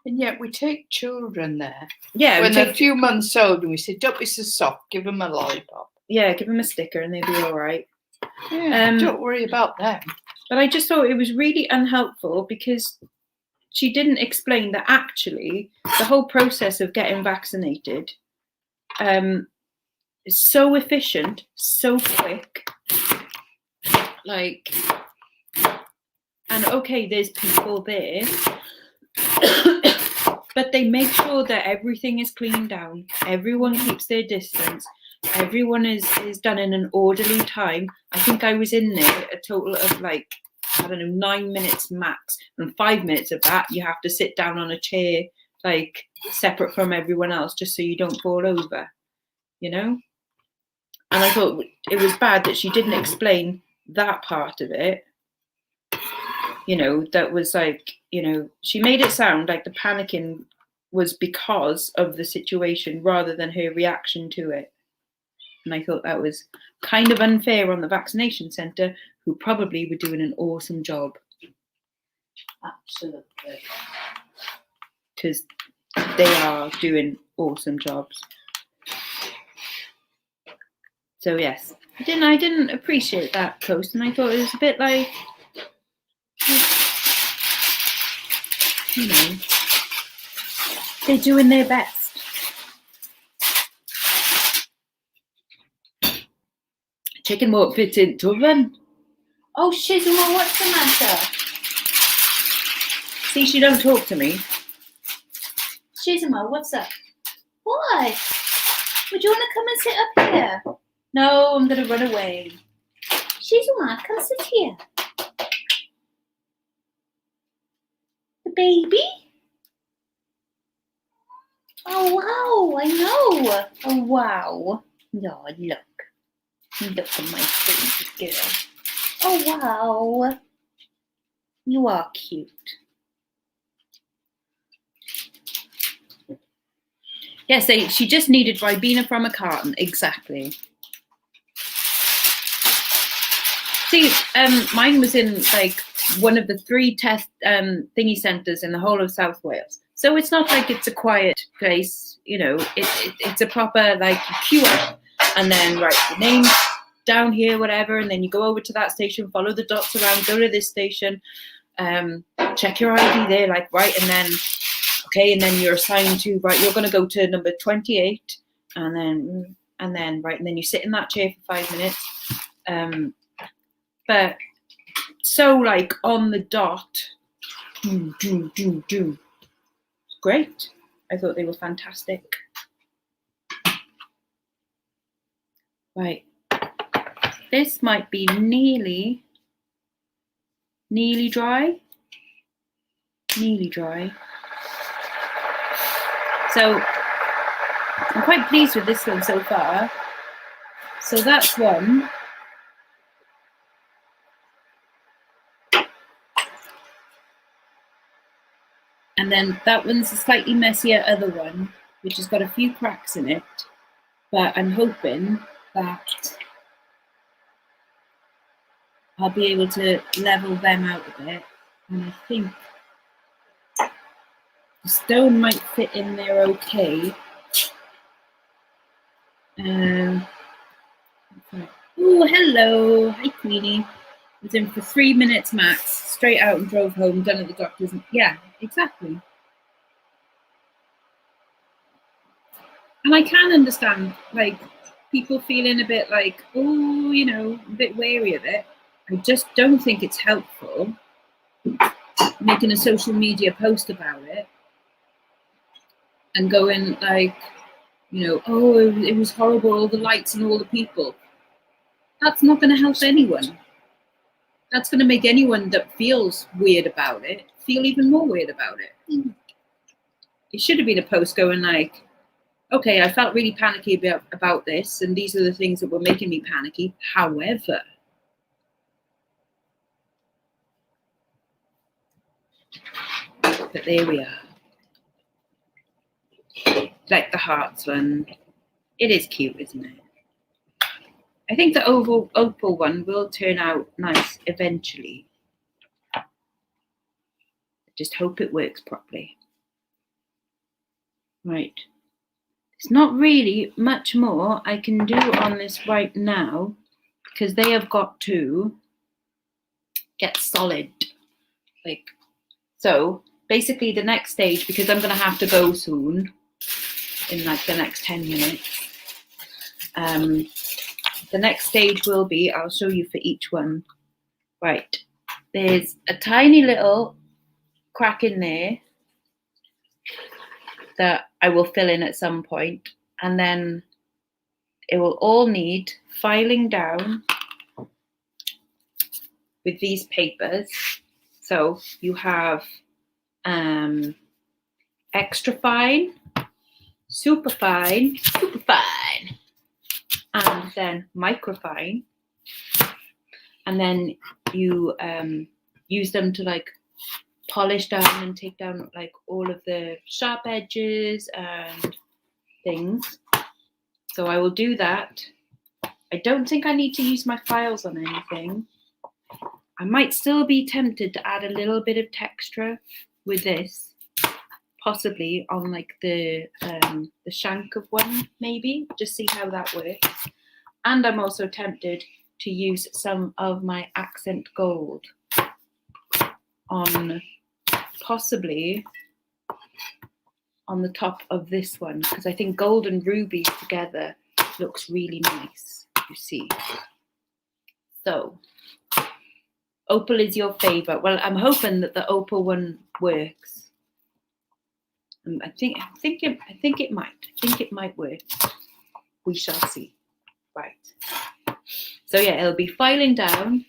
And yet we take children there. Yeah. When they're a few months old and we say, don't be so soft, give them a lollipop. Yeah, give them a sticker and they'll be all right. Yeah, don't worry about them. But I just thought it was really unhelpful because she didn't explain that actually the whole process of getting vaccinated is so efficient, so quick. Like, and okay, there's people there, but they make sure that everything is cleaned down. Everyone keeps their distance. Everyone is done in an orderly time. I think I was in there a total of like, I don't know, 9 minutes max. And 5 minutes of that, you have to sit down on a chair, like separate from everyone else, just so you don't fall over, you know? And I thought it was bad that she didn't explain that part of it. You know, that was like, you know, she made it sound like the panicking was because of the situation rather than her reaction to it. And I thought that was kind of unfair on the vaccination centre, who probably were doing an awesome job. Absolutely. Because they are doing awesome jobs. So yes, I didn't appreciate that post, and I thought it was a bit like, you know, they're doing their best. Chicken won't fit into oven. Oh, Shizuma, what's the matter? See, she don't talk to me. Shizuma, what's up? What? Would you want to come and sit up here? No, I'm going to run away. Shizuma, come sit here. The baby? Oh, wow, I know. Oh, wow. No, look. Look at my baby girl. Oh, wow. You are cute. Yes, she just needed Ribena from a carton. Exactly. See, mine was in like one of the 3 test thingy centres in the whole of South Wales. So it's not like it's a quiet place, you know, it's a proper, like, you queue up and then write your name down here, whatever, and then you go over to that station, follow the dots around, go to this station, check your ID there, like, right, and then, okay, and then you're assigned to, right, you're going to go to number 28, and then, right, and then you sit in that chair for 5 minutes, but so, like, on the dot, do. Great. I thought they were fantastic. Right. This might be nearly dry. Nearly dry. So I'm quite pleased with this one so far. So that's one. And then that one's a slightly messier other one, which has got a few cracks in it. But I'm hoping that I'll be able to level them out a bit. And I think the stone might fit in there okay. Oh, hello. Hi, Queenie. I was in for 3 minutes max, straight out and drove home, done at the doctor's. Yeah, exactly. And I can understand, like, people feeling a bit like, oh, you know, a bit wary of it. I just don't think it's helpful making a social media post about it and going like, you know, oh, it was horrible, all the lights and all the people. That's not going to help anyone. That's going to make anyone that feels weird about it feel even more weird about it. It should have been a post going like, okay, I felt really panicky about this, and these are the things that were making me panicky. However, but there we are. Like the hearts one. It is cute, isn't it? I think the opal one will turn out nice eventually. I just hope it works properly. Right. There's not really much more I can do on this right now because they have got to get solid. Like, so basically the next stage, because I'm going to have to go soon in like the next 10 minutes. The next stage will be, I'll show you for each one. Right. There's a tiny little crack in there that I will fill in at some point, and then it will all need filing down with these papers. So you have extra fine, super fine, and then microfine, and then you use them to like polish down and take down like all of the sharp edges and things. So I will do that. I don't think I need to use my files on anything. I might still be tempted to add a little bit of texture with this, possibly on like the shank of one, maybe, just see how that works. And I'm also tempted to use some of my accent gold on possibly on the top of this one, because I think gold and ruby together looks really nice, you see. So opal is your favorite. Well, I'm hoping that the opal one works. I think it might work. We shall see. Right. So yeah, it'll be filing down.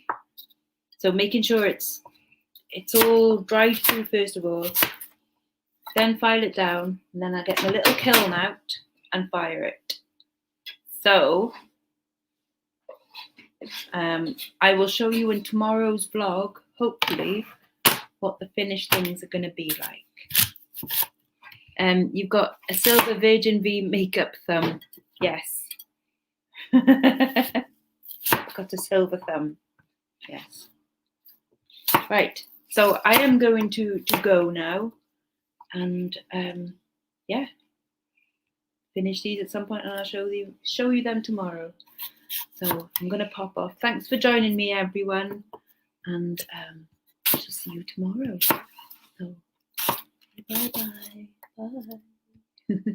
So making sure it's all dried through first of all. Then file it down, and then I get my little kiln out and fire it. So I will show you in tomorrow's vlog, hopefully, what the finished things are going to be like. You've got a silver Virgin V makeup thumb. Yes. Got a silver thumb. Yes. Right. So I am going to go now. And yeah, finish these at some point, and I'll show you them tomorrow. So I'm gonna pop off. Thanks for joining me, everyone, and I shall see you tomorrow. So bye.